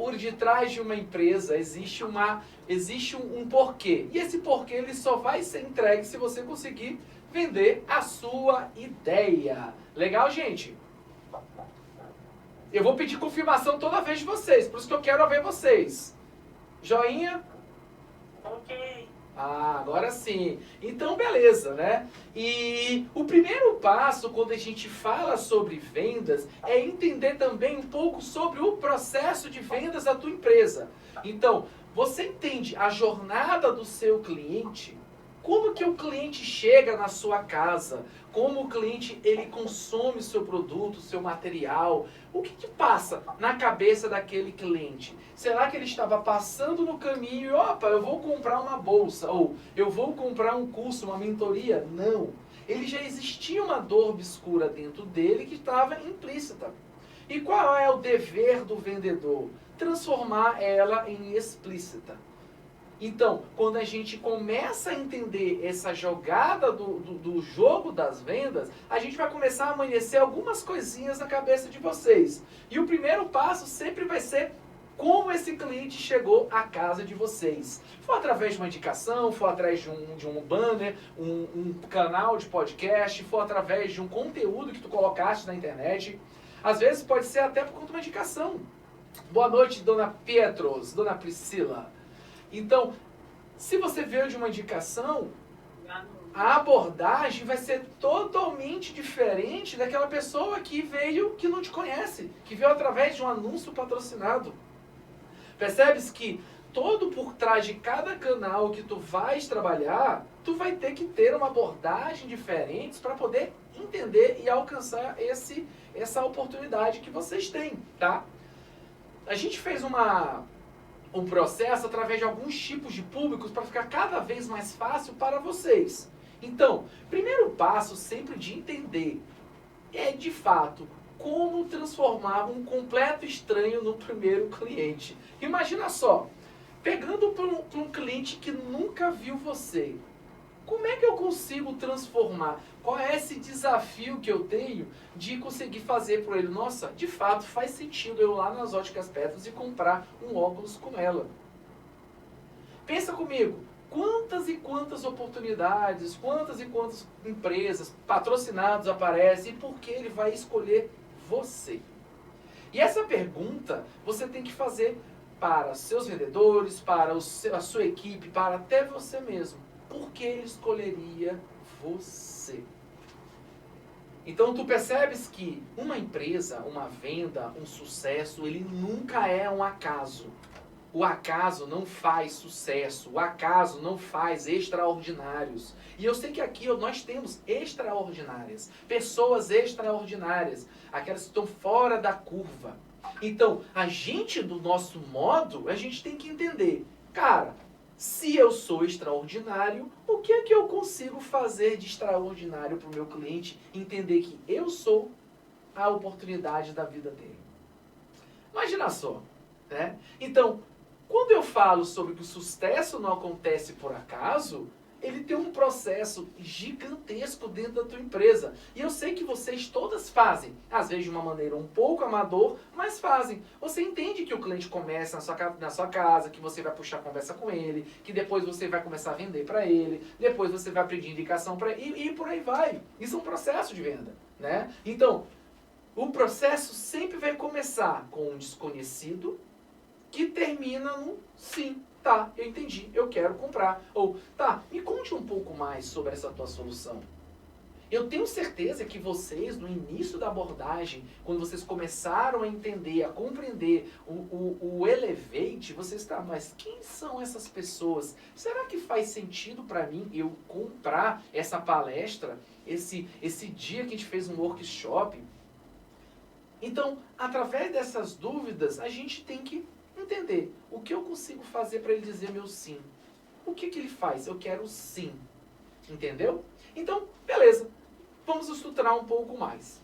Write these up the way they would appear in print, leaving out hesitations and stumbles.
por detrás de uma empresa existe um porquê. E esse porquê ele só vai ser entregue se você conseguir vender a sua ideia. Legal, gente? Eu vou pedir confirmação toda vez de vocês, por isso que eu quero ver vocês. Joinha? Ok. Ah, agora sim. Então, beleza, né? E o primeiro passo quando a gente fala sobre vendas é entender também um pouco sobre o processo de vendas da tua empresa. Então, você entende a jornada do seu cliente? Como que o cliente chega na sua casa? Como o cliente ele consome o seu produto, o seu material? O que passa na cabeça daquele cliente? Será que ele estava passando no caminho e, opa, eu vou comprar uma bolsa? Ou eu vou comprar um curso, uma mentoria? Não. Ele já existia uma dor obscura dentro dele que estava implícita. E qual é o dever do vendedor? Transformar ela em explícita. Então, quando a gente começa a entender essa jogada do jogo das vendas, a gente vai começar a amanhecer algumas coisinhas na cabeça de vocês. E o primeiro passo sempre vai ser como esse cliente chegou à casa de vocês. Foi através de uma indicação, foi através de um banner, um canal de podcast, foi através de um conteúdo que tu colocaste na internet. Às vezes pode ser até por conta de uma indicação. Boa noite, dona Pietros, dona Priscila. Então, se você veio de uma indicação, a abordagem vai ser totalmente diferente daquela pessoa que veio, que não te conhece, que veio através de um anúncio patrocinado. Percebes que todo por trás de cada canal que tu vais trabalhar, tu vai ter que ter uma abordagem diferente para poder entender e alcançar essa oportunidade que vocês têm, tá? A gente fez um processo através de alguns tipos de públicos para ficar cada vez mais fácil para vocês. Então, primeiro passo sempre de entender é de fato como transformar um completo estranho no primeiro cliente. Imagina só, pegando para um cliente que nunca viu você, como é que eu consigo transformar? Qual é esse desafio que eu tenho de conseguir fazer para ele? Nossa, de fato faz sentido eu ir lá nas Óticas Petros e comprar um óculos com ela. Pensa comigo, quantas e quantas oportunidades, quantas e quantas empresas patrocinados aparecem e por que ele vai escolher você? E essa pergunta você tem que fazer para seus vendedores, para a sua equipe, para até você mesmo. Por que ele escolheria você? Então tu percebes que uma empresa, uma venda, um sucesso, ele nunca é um acaso. O acaso não faz sucesso, o acaso não faz extraordinários. E eu sei que aqui nós temos extraordinárias, pessoas extraordinárias, aquelas que estão fora da curva. Então, a gente, do nosso modo, a gente tem que entender, cara, se eu sou extraordinário, o que é que eu consigo fazer de extraordinário para o meu cliente entender que eu sou a oportunidade da vida dele? Imagina só, né? Então, quando eu falo sobre que o sucesso não acontece por acaso, ele tem um processo gigantesco dentro da tua empresa. E eu sei que vocês todas fazem, às vezes de uma maneira um pouco amador, mas fazem. Você entende que o cliente começa na sua casa, que você vai puxar conversa com ele, que depois você vai começar a vender para ele, depois você vai pedir indicação para ele, e por aí vai. Isso é um processo de venda, né? Então, o processo sempre vai começar com um desconhecido, que termina no sim. Tá, eu entendi, eu quero comprar. Ou, tá, me conte um pouco mais sobre essa tua solução. Eu tenho certeza que vocês, no início da abordagem, quando vocês começaram a entender, a compreender o Elevate, vocês estão, mas quem são essas pessoas? Será que faz sentido para mim eu comprar essa palestra, esse dia que a gente fez um workshop? Então, através dessas dúvidas, a gente tem que entender o que eu consigo fazer para ele dizer meu sim. O que ele faz? Eu quero sim. Entendeu? Então, beleza. Vamos estruturar um pouco mais.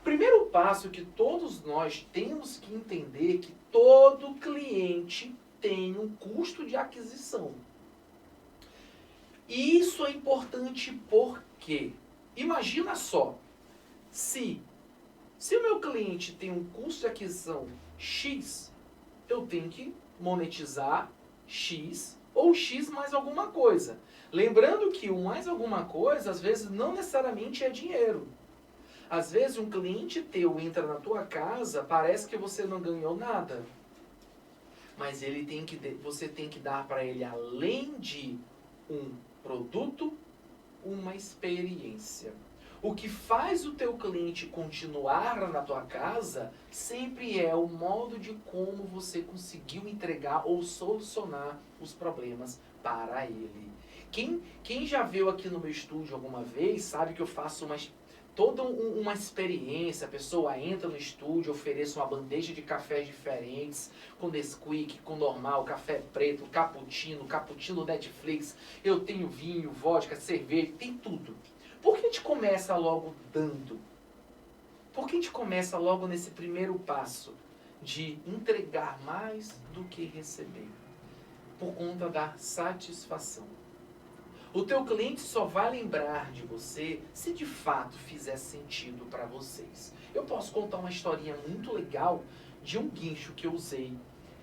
Primeiro passo que todos nós temos que entender que todo cliente tem um custo de aquisição. E isso é importante porque, imagina só, se o meu cliente tem um custo de aquisição X, eu tenho que monetizar X ou X mais alguma coisa. Lembrando que o mais alguma coisa, às vezes, não necessariamente é dinheiro. Às vezes, um cliente teu entra na tua casa, parece que você não ganhou nada. Mas você tem que dar para ele, além de um produto, uma experiência. O que faz o teu cliente continuar na tua casa sempre é o modo de como você conseguiu entregar ou solucionar os problemas para ele. Quem já veio aqui no meu estúdio alguma vez sabe que eu faço toda uma experiência. A pessoa entra no estúdio, ofereço uma bandeja de cafés diferentes, com Nesquik, com normal, café preto, cappuccino Netflix. Eu tenho vinho, vodka, cerveja, tem tudo. Por que a gente começa logo dando? Por que a gente começa logo nesse primeiro passo de entregar mais do que receber? Por conta da satisfação. O teu cliente só vai lembrar de você se de fato fizer sentido para vocês. Eu posso contar uma historinha muito legal de um guincho que eu usei.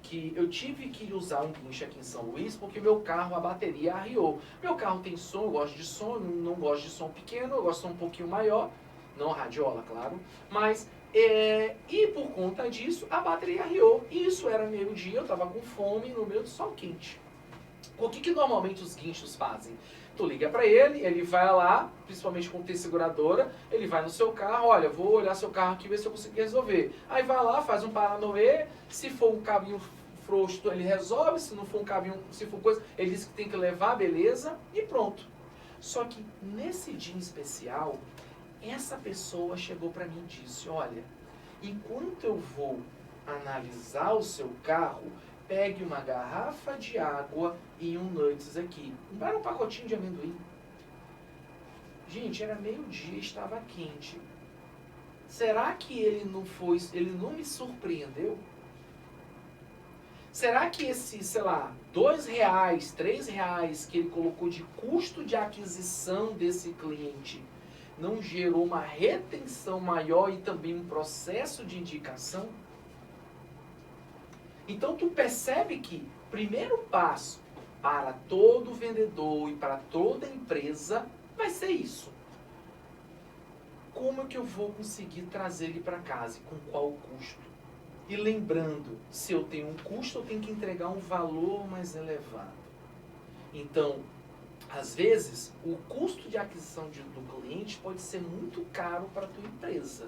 Que eu tive que usar um guincho aqui em São Luís porque meu carro, a bateria arriou. Meu carro tem som, eu gosto de som, não gosto de som pequeno, eu gosto de som um pouquinho maior. Não radiola, claro. Mas, e por conta disso, a bateria arriou. E isso era meio-dia, eu estava com fome no meio do sol quente. O que normalmente os guinchos fazem? Tu liga para ele, ele vai lá, principalmente com T-seguradora, ele vai no seu carro, olha, vou olhar seu carro aqui e ver se eu consigo resolver. Aí vai lá, faz um Paranauê, se for um cabinho frouxo, ele resolve, se não for um cabinho, se for coisa, ele diz que tem que levar, beleza, e pronto. Só que nesse dia em especial, essa pessoa chegou para mim e disse, olha, enquanto eu vou analisar o seu carro, pegue uma garrafa de água e um nuts aqui. Era um pacotinho de amendoim. Gente, era meio-dia e estava quente. Será que ele não me surpreendeu? Será que esse, sei lá, R$2, R$3 que ele colocou de custo de aquisição desse cliente não gerou uma retenção maior e também um processo de indicação? Então tu percebe que o primeiro passo para todo vendedor e para toda empresa vai ser isso. Como é que eu vou conseguir trazer ele para casa e com qual custo? E lembrando, se eu tenho um custo, eu tenho que entregar um valor mais elevado. Então, às vezes, o custo de aquisição do cliente pode ser muito caro para a tua empresa.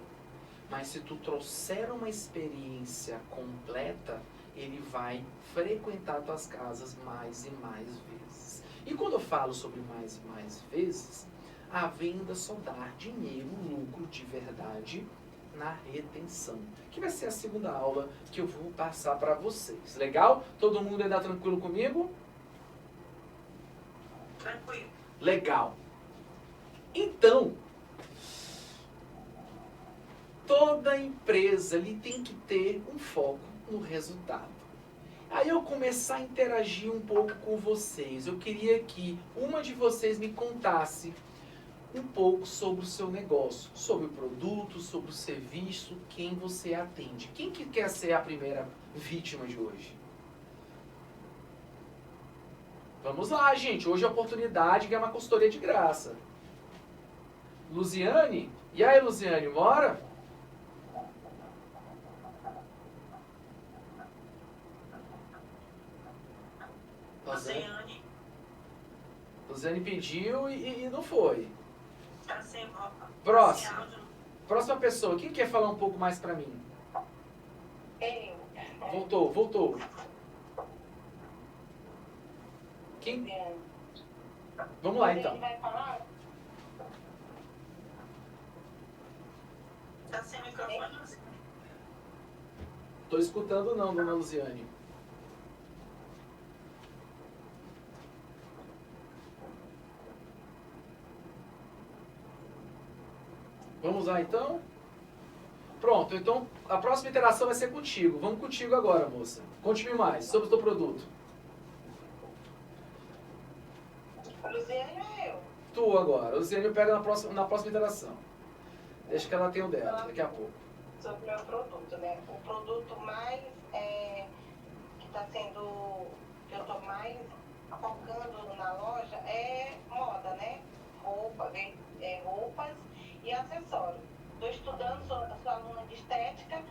Mas se tu trouxer uma experiência completa, ele vai frequentar tuas casas mais e mais vezes. E quando eu falo sobre mais e mais vezes, a venda só dá dinheiro, lucro de verdade na retenção. Que vai ser a segunda aula que eu vou passar para vocês. Legal? Todo mundo ainda tranquilo comigo? Tranquilo. Legal. Então, toda empresa ali tem que ter um foco no resultado. Aí eu começar a interagir um pouco com vocês. Eu queria que uma de vocês me contasse um pouco sobre o seu negócio, sobre o produto, sobre o serviço, quem você atende. Quem que quer ser a primeira vítima de hoje? Vamos lá, gente. Hoje é a oportunidade de ganhar uma consultoria de graça. Luziane? E aí, Luziane, bora? Luziane pediu e não foi. Tá sem voz. Próximo. Próxima pessoa. Quem quer falar um pouco mais pra mim? Eu. Voltou. Quem? Vamos lá, então. Vai falar? Tá sem microfone? Tô escutando não, dona Luziane. Vamos lá, então? Pronto, então a próxima interação vai ser contigo. Vamos contigo agora, moça. Conte-me mais sobre o teu produto. Luziane ou eu? Tu agora. Luziane eu pego na próxima interação. Deixa que ela tenha o dela, daqui a pouco. Sobre o meu produto, né? O produto mais tá sendo, que eu tô mais focando na loja é moda, né? Roupas e acessórios. Estou estudando, sou aluna de estética,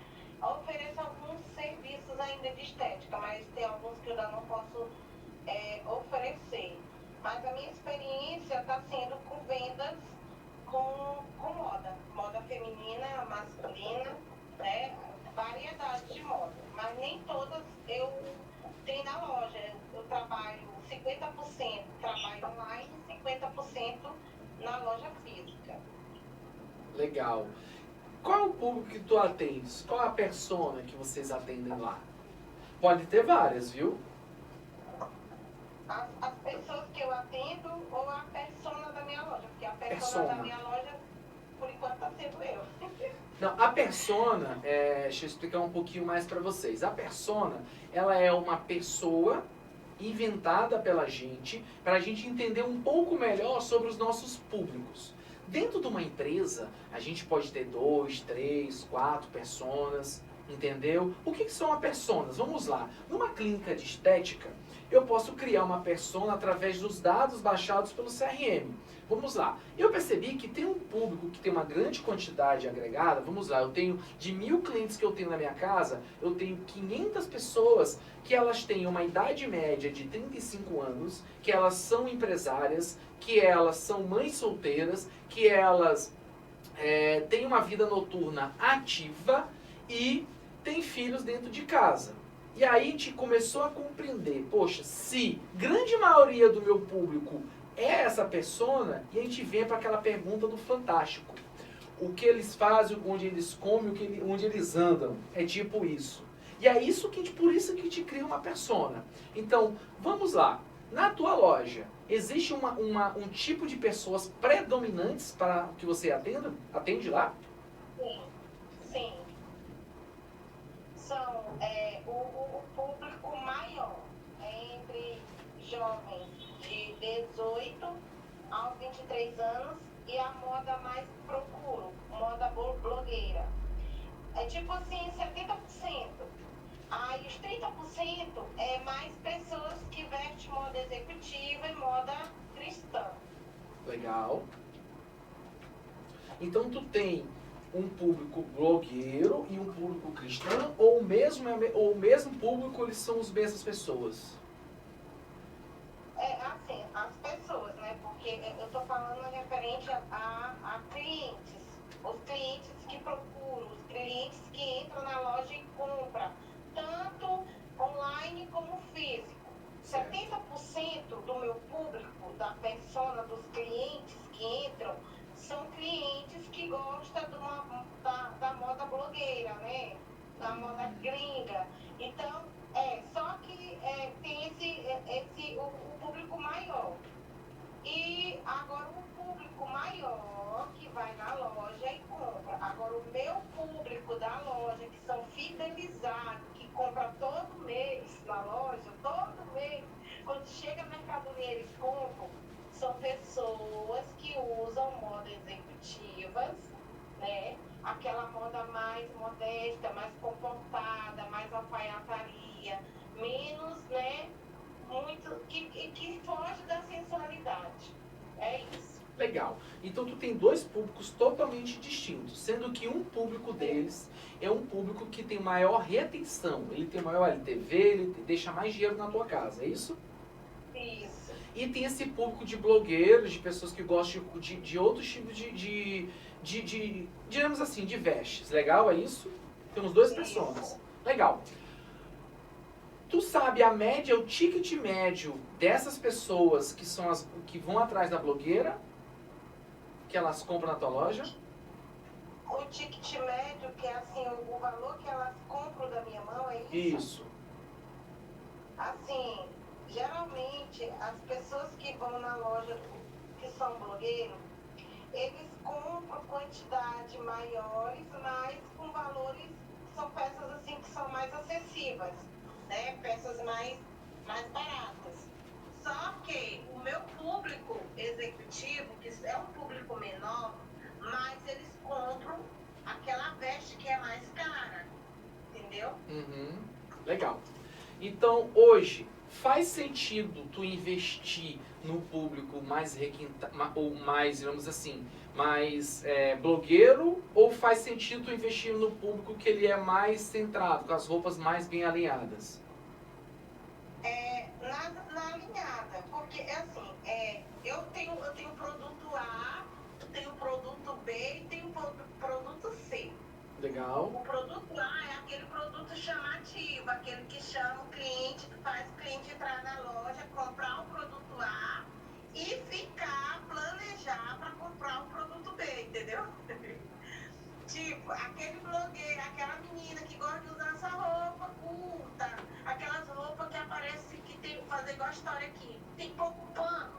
ofereço alguns serviços ainda de estética, mas tem alguns que eu ainda não posso oferecer. Mas a minha experiência está sendo com vendas com moda feminina, masculina, né? Variedade de moda, mas nem todas eu tenho na loja. Eu trabalho 50% trabalho online e 50% na loja física. Legal. Qual é o público que tu atendes? Qual é a persona que vocês atendem lá? Pode ter várias, viu? As pessoas que eu atendo ou a persona da minha loja, porque a persona Persona. da minha loja, por enquanto, está sendo eu. Não, a persona, deixa eu explicar um pouquinho mais para vocês. A persona, ela é uma pessoa inventada pela gente, para a gente entender um pouco melhor sobre os nossos públicos. Dentro de uma empresa, a gente pode ter 2, 3, 4 personas, entendeu? O que são as personas? Vamos lá. Numa clínica de estética, eu posso criar uma persona através dos dados baixados pelo CRM. Vamos lá. Eu percebi que tem um público que tem uma grande quantidade agregada. Vamos lá, eu tenho de 1000 clientes que eu tenho na minha casa, eu tenho 500 pessoas que elas têm uma idade média de 35 anos, que elas são empresárias, que elas são mães solteiras, que elas têm uma vida noturna ativa e têm filhos dentro de casa. E aí a gente começou a compreender, poxa, se grande maioria do meu público é essa persona, e a gente vem para aquela pergunta do fantástico. O que eles fazem, onde eles comem, onde eles andam. É tipo isso. E é isso por isso que te cria uma persona. Então, vamos lá. Na tua loja, existe um tipo de pessoas predominantes para que você atende lá? Sim, sim. São o público maior, entre jovens de 18 aos 23 anos e a moda mais procuro, moda blogueira. É tipo assim, 70%. Aí os 30% é mais pessoas que vestem moda executiva e moda cristã. Legal. Então tu tem um público blogueiro e um público cristão, ou o mesmo público, eles são as mesmas pessoas? Assim, as pessoas, né? Porque eu tô falando referente a clientes. Os clientes que procuram, os clientes que entram na loja e compram, tanto online como físico. 70% do meu público, da persona, dos clientes que entram, são clientes que gostam da moda blogueira, né? Da moda gringa. Então, só que tem o público maior. E agora o público maior que vai na loja e compra. Agora o meu público da loja, que são fidelizados, que compra todo mês na loja, todo mês, quando chega a mercadoria eles compram, são pessoas que usam modas executivas, né? Aquela moda mais modesta, mais comportada, mais alfaiataria, menos, né? Muito que foge da sensualidade. É isso. Legal. Então tu tem dois públicos totalmente distintos, sendo que um público deles é um público que tem maior retenção, ele tem maior LTV, ele deixa mais dinheiro na tua casa, é isso? Isso. E tem esse público de blogueiros, de pessoas que gostam de outros tipos digamos assim, de vestes. Legal, é isso? Temos duas personas. Legal. Tu sabe a média, o ticket médio dessas pessoas que são as que vão atrás da blogueira, que elas compram na tua loja? O ticket médio, que é assim, o valor que elas compram da minha mão, é isso? Isso. Assim, geralmente, as pessoas que vão na loja, que são blogueiros, eles compram quantidade maiores, mas com valores, são peças assim que são mais acessíveis, né? Peças mais baratas. Só que o meu público executivo, que é um público menor, mas eles compram aquela veste que é mais cara, entendeu? Uhum. Legal. Então, hoje, faz sentido tu investir no público mais requintado, ou mais, digamos assim, mais blogueiro, ou faz sentido tu investir no público que ele é mais centrado, com as roupas mais bem alinhadas? Na alinhada, porque assim, eu tenho produto A, tenho produto B e tenho produto C. Legal. O produto A é aquele produto chamativo, aquele que chama o cliente, que faz o cliente entrar na loja, comprar o produto A e planejar para comprar o produto B, entendeu? Tipo, aquele blogueiro, aquela menina que gosta de usar essa roupa curta, aquelas roupas que aparece que tem, fazer igual a história aqui, tem pouco pano.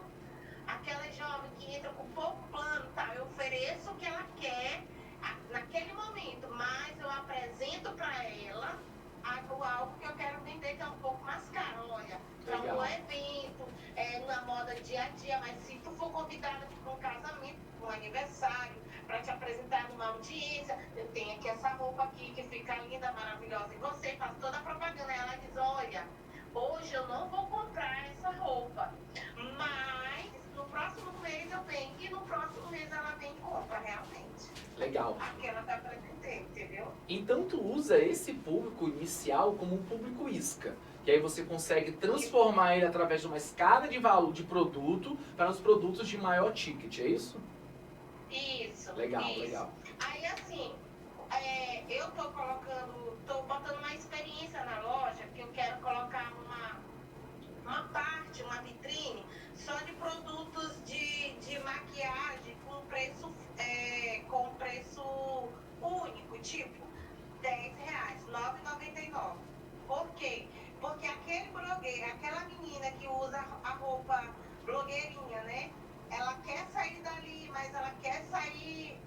Aquela jovem que entra com pouco plano, tá? Eu ofereço o que ela quer naquele momento, mas eu apresento para ela algo que eu quero vender que é um pouco mais caro. Olha, para um evento, na moda dia a dia, mas se tu for convidada para um casamento, para um aniversário, para te apresentar numa audiência, eu tenho aqui essa roupa aqui que fica linda, maravilhosa, e você faz toda a propaganda. Ela diz, olha, hoje eu não vou comprar essa roupa, mas no próximo mês eu venho, e no próximo mês ela vem e compra realmente. Legal. Aquela tá apresentando, entendeu? Então tu usa esse público inicial como um público isca. E aí você consegue transformar ele através de uma escala de valor de produto para os produtos de maior ticket, é isso? Isso. Legal, isso. legal. Aí assim, eu tô botando uma experiência na loja, que eu quero colocar uma parte, uma vitrine, só de produtos de maquiagem com preço único, tipo R$10, R$9,99. Por quê? Porque aquele blogueiro, aquela menina que usa a roupa blogueirinha, né? Ela quer sair dali, mas ela quer sair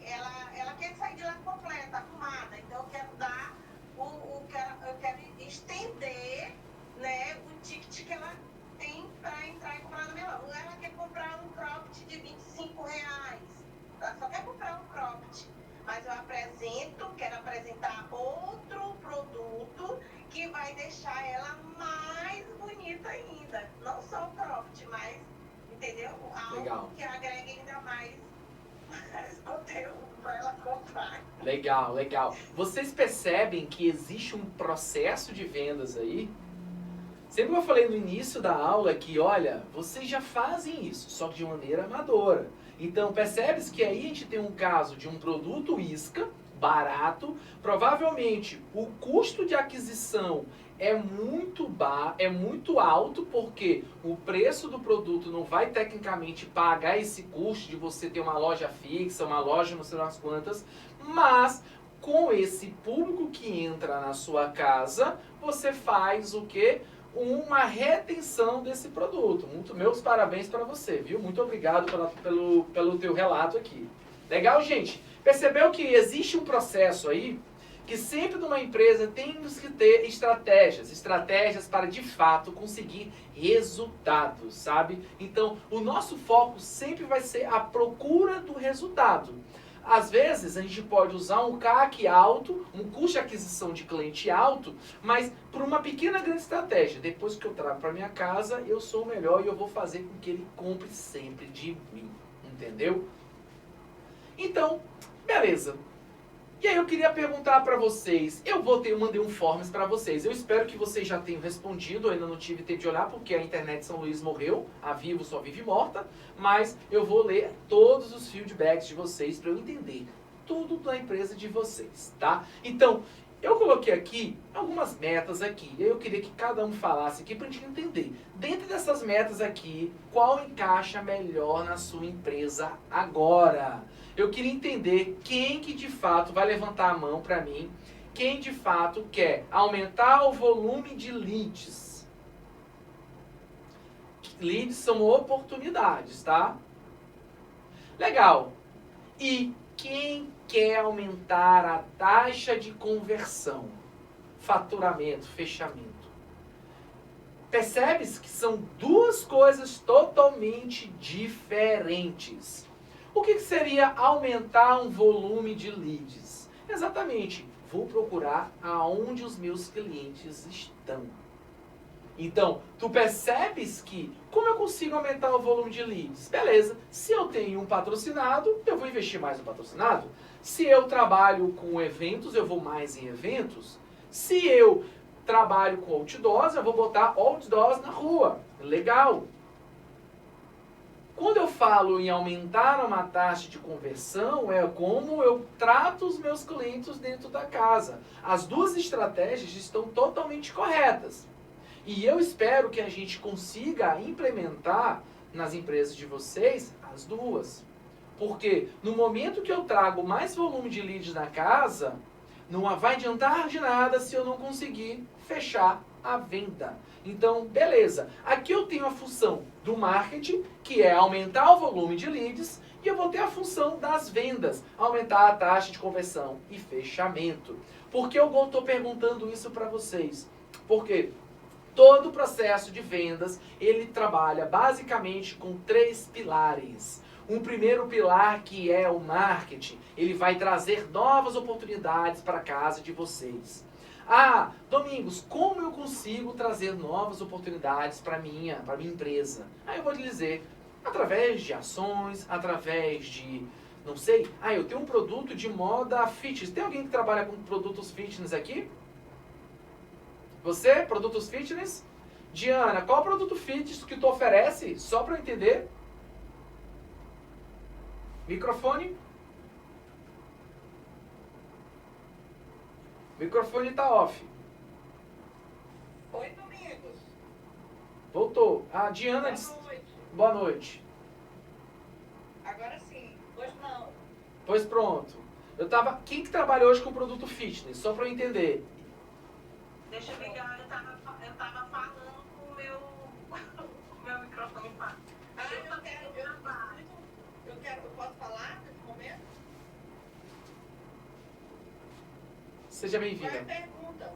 de lá completa, arrumada. Então eu quero dar eu quero estender, né, o ticket que ela tem para entrar e comprar na minha loja. Ela quer comprar um cropped de R$25. Ela só quer comprar um cropped. Mas eu quero apresentar outro produto que vai deixar ela mais bonita ainda. Não só o cropped, mas, entendeu? Algo Legal. que agregue ainda mais conteúdo para ela comprar. Legal, legal. Vocês percebem que existe um processo de vendas aí? Sempre que eu falei no início da aula que, olha, vocês já fazem isso, só que de maneira amadora. Então, percebe-se que aí a gente tem um caso de um produto isca, barato, provavelmente o custo de aquisição é muito alto, porque o preço do produto não vai tecnicamente pagar esse custo de você ter uma loja fixa, uma loja não sei lá quantas, mas com esse público que entra na sua casa, você faz o quê? Uma retenção desse produto. Meus parabéns para você, viu? Muito obrigado pelo teu relato aqui. Legal, gente? Percebeu que existe um processo aí que sempre numa empresa temos que ter estratégias para de fato conseguir resultados, sabe? Então, o nosso foco sempre vai ser a procura do resultado. Às vezes, a gente pode usar um CAC alto, um custo de aquisição de cliente alto, mas por uma pequena grande estratégia. Depois que eu trago para minha casa, eu sou o melhor e eu vou fazer com que ele compre sempre de mim. Entendeu? Então, beleza. E aí eu queria perguntar para vocês, eu mandei um forms para vocês, eu espero que vocês já tenham respondido, eu ainda não tive tempo de olhar porque a internet de São Luís morreu, a Vivo só vive morta, mas eu vou ler todos os feedbacks de vocês para eu entender tudo da empresa de vocês, tá? Então, eu coloquei aqui algumas metas aqui, e aí eu queria que cada um falasse aqui para a gente entender, dentro dessas metas aqui, qual encaixa melhor na sua empresa agora? Eu queria entender quem que de fato vai levantar a mão para mim, quem de fato quer aumentar o volume de leads. Leads são oportunidades, tá? Legal. E quem quer aumentar a taxa de conversão, faturamento, fechamento? Percebe-se que são duas coisas totalmente diferentes. O que seria aumentar um volume de leads? Exatamente, vou procurar aonde os meus clientes estão. Então, tu percebes que, como eu consigo aumentar o volume de leads? Beleza, se eu tenho um patrocinado, eu vou investir mais no patrocinado. Se eu trabalho com eventos, eu vou mais em eventos. Se eu trabalho com outdoors, eu vou botar outdoors na rua. Legal. Quando eu falo em aumentar uma taxa de conversão, é como eu trato os meus clientes dentro da casa. As duas estratégias estão totalmente corretas. E eu espero que a gente consiga implementar nas empresas de vocês as duas. Porque no momento que eu trago mais volume de leads na casa, não vai adiantar de nada se eu não conseguir fechar a venda. Então, beleza. Aqui eu tenho a função do marketing, que é aumentar o volume de leads, e eu vou ter a função das vendas, aumentar a taxa de conversão e fechamento. Por que eu estou perguntando isso para vocês? Porque todo o processo de vendas, ele trabalha basicamente com 3 pilares. Um primeiro pilar, que é o marketing, ele vai trazer novas oportunidades para a casa de vocês. Ah, Domingos, como eu consigo trazer novas oportunidades para minha empresa? Aí eu vou te dizer, através de ações, através de, não sei, eu tenho um produto de moda fitness. Tem alguém que trabalha com produtos fitness aqui? Você, produtos fitness? Diana, qual produto fitness que tu oferece? Só para eu entender. Microfone. Microfone tá off. Oi, Domingos. Voltou. A Diana disse... Boa noite. Boa noite. Agora sim. Hoje não. Pois pronto. Quem que trabalha hoje com produto fitness? Só para eu entender. Deixa eu ligar. Eu tava falando com o meu microfone. Eu posso falar nesse momento? Seja Qual é a bem-vinda. pergunta?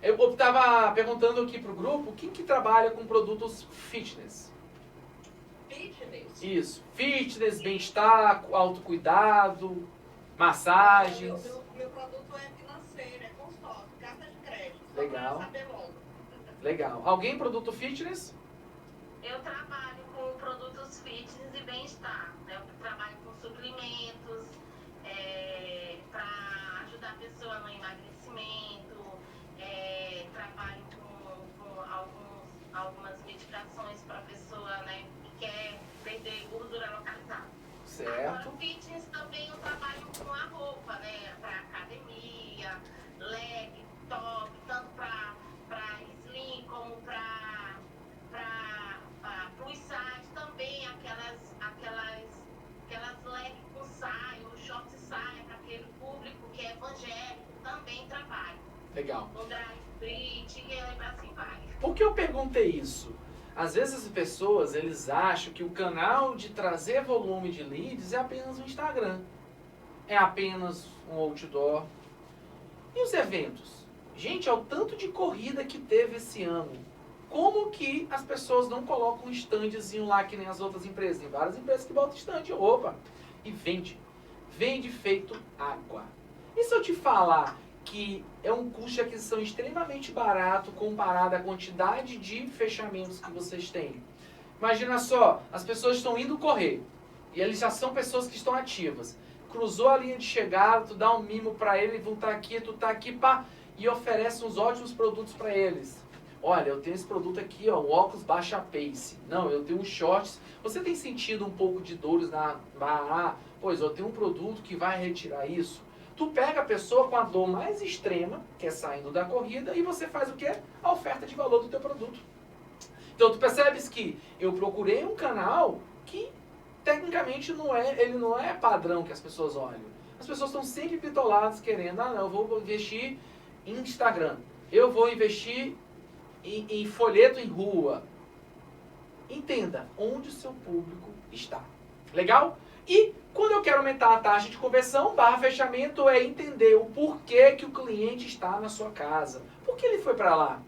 Eu estava perguntando aqui pro grupo, quem que trabalha com produtos fitness? Fitness? Isso. Fitness, bem-estar, autocuidado, massagens. Meu produto é financeiro, é consórcio, carta de crédito. Legal. Só pra saber logo. Legal. Alguém produto fitness? Eu trabalho com produtos fitness e bem-estar. Né? Eu trabalho com suprimentos para ajudar a pessoa no emagrecimento. Trabalho com algumas medicações para a pessoa, né, que quer perder gordura localizada. Certo. Agora, fitness também eu trabalho com a roupa, né, para academia, leg, top, tanto para slim como para plus size, também aquelas leg com saia, ou short saia, para aquele público que é evangélico, também trabalho. Legal. No drive fit e assim vai. Por que eu perguntei isso? Às vezes as pessoas, eles acham que o canal de trazer volume de leads é apenas o Instagram. É apenas um outdoor. E os eventos? Gente, é o tanto de corrida que teve esse ano. Como que as pessoas não colocam um standzinho lá que nem as outras empresas? Tem várias empresas que botam stand, roupa, e vende. Vende feito água. E se eu te falar que é um custo de aquisição extremamente barato comparado à quantidade de fechamentos que vocês têm? Imagina só, as pessoas estão indo correr, e eles já são pessoas que estão ativas. Cruzou a linha de chegada, tu dá um mimo para ele, vão estar aqui, tu tá aqui, pá, e oferece uns ótimos produtos para eles. Olha, eu tenho esse produto aqui, ó, o óculos baixa pace. Não, eu tenho um shorts. Você tem sentido um pouco de dores na barra? Pois, eu tenho um produto que vai retirar isso. Tu pega a pessoa com a dor mais extrema, que é saindo da corrida, e você faz o quê? A oferta de valor do teu produto. Então, tu percebes que eu procurei um canal que, tecnicamente, ele não é padrão que as pessoas olham. As pessoas estão sempre bitoladas querendo, não, eu vou investir em Instagram. Eu vou investir em folheto em rua. Entenda onde o seu público está. Legal? E quando eu quero aumentar a taxa de conversão, /fechamento é entender o porquê que o cliente está na sua casa. Por que ele foi para lá?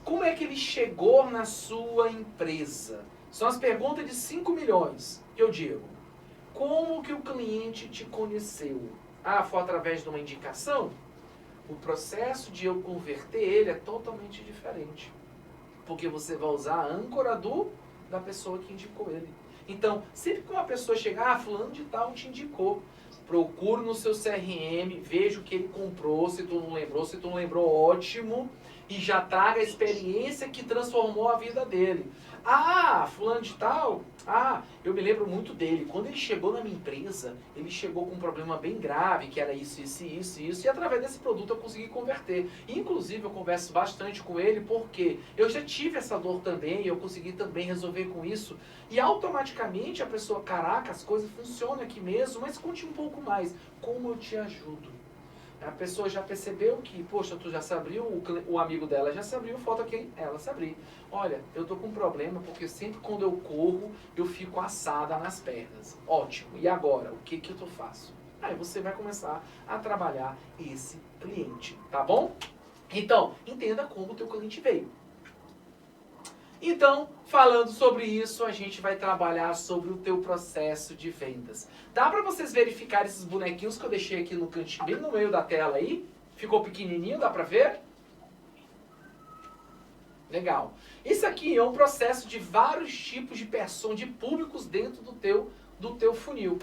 Como é que ele chegou na sua empresa? São as perguntas de 5 milhões que eu digo. Como que o cliente te conheceu? Foi através de uma indicação? o processo de eu converter ele é totalmente diferente. Porque você vai usar a âncora da pessoa que indicou ele. Então, sempre que uma pessoa chegar, fulano de tal te indicou, procure no seu CRM, veja o que ele comprou, se tu não lembrou, ótimo, e já traga a experiência que transformou a vida dele. Ah, fulano de tal, eu me lembro muito dele. Quando ele chegou na minha empresa, ele chegou com um problema bem grave, que era isso, e através desse produto eu consegui converter. Inclusive, eu converso bastante com ele, porque eu já tive essa dor também, e eu consegui também resolver com isso. E automaticamente a pessoa, caraca, as coisas funcionam aqui mesmo, mas conte um pouco mais. Como eu te ajudo? A pessoa já percebeu que, poxa, tu já se abriu, o amigo dela já se abriu, falta quem? Ela se abrir. Olha, eu tô com um problema porque sempre quando eu corro, eu fico assada nas pernas. Ótimo. E agora, o que que eu faço? Aí você vai começar a trabalhar esse cliente, tá bom? Então, entenda como o teu cliente veio. Então, falando sobre isso, a gente vai trabalhar sobre o teu processo de vendas. Dá para vocês verificar esses bonequinhos que eu deixei aqui no cantinho, bem no meio da tela aí? Ficou pequenininho, dá para ver? Legal. Isso aqui é um processo de vários tipos de pessoas, de públicos dentro do teu funil.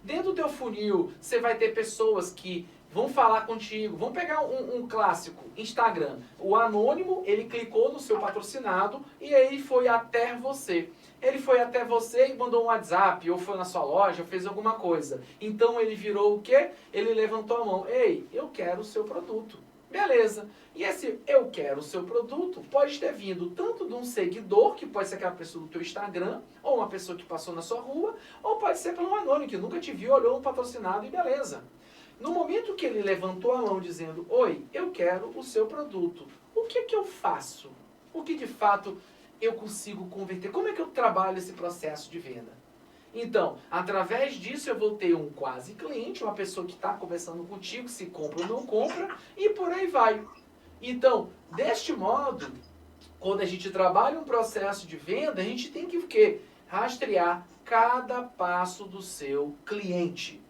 Dentro do teu funil, você vai ter pessoas que vão falar contigo. Vamos pegar um clássico, Instagram. O anônimo, ele clicou no seu patrocinado e aí foi até você. Ele foi até você e mandou um WhatsApp, ou foi na sua loja, ou fez alguma coisa. Então ele virou o quê? Ele levantou a mão. Ei, eu quero o seu produto. Beleza. E esse eu quero o seu produto pode ter vindo tanto de um seguidor, que pode ser aquela pessoa do teu Instagram, ou uma pessoa que passou na sua rua, ou pode ser pelo anônimo, que nunca te viu, olhou um patrocinado e beleza. No momento que ele levantou a mão dizendo, oi, eu quero o seu produto, o que que eu faço? O que de fato eu consigo converter? Como é que eu trabalho esse processo de venda? Então, através disso eu vou ter um quase cliente, uma pessoa que está conversando contigo, se compra ou não compra, e por aí vai. Então, deste modo, quando a gente trabalha um processo de venda, a gente tem que o quê? Rastrear cada passo do seu cliente.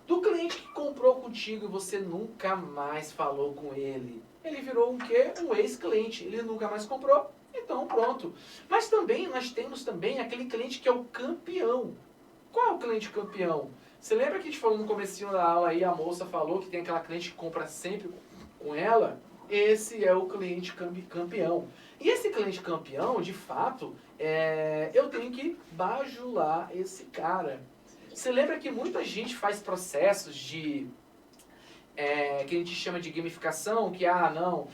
Do cliente que comprou contigo e você nunca mais falou com ele. Ele virou um quê? Um ex-cliente. Ele nunca mais comprou. Então pronto. Mas também nós temos também aquele cliente que é o campeão. Qual é o cliente campeão? Você lembra que a gente falou no comecinho da aula aí, a moça falou que tem aquela cliente que compra sempre com ela? Esse é o cliente campeão. E esse cliente campeão, de fato, eu tenho que bajular esse cara. Você lembra que muita gente faz processos de que a gente chama de gamificação, que não,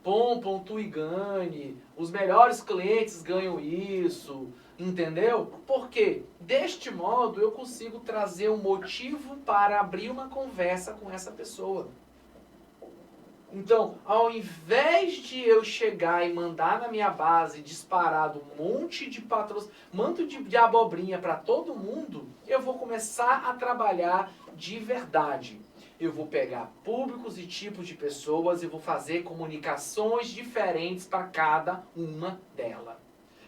pontua e ganhe, os melhores clientes ganham isso, entendeu? Porque deste modo eu consigo trazer um motivo para abrir uma conversa com essa pessoa. Então, ao invés de eu chegar e mandar na minha base disparado um monte de manto de abobrinha para todo mundo, eu vou começar a trabalhar de verdade. Eu vou pegar públicos e tipos de pessoas e vou fazer comunicações diferentes para cada uma delas.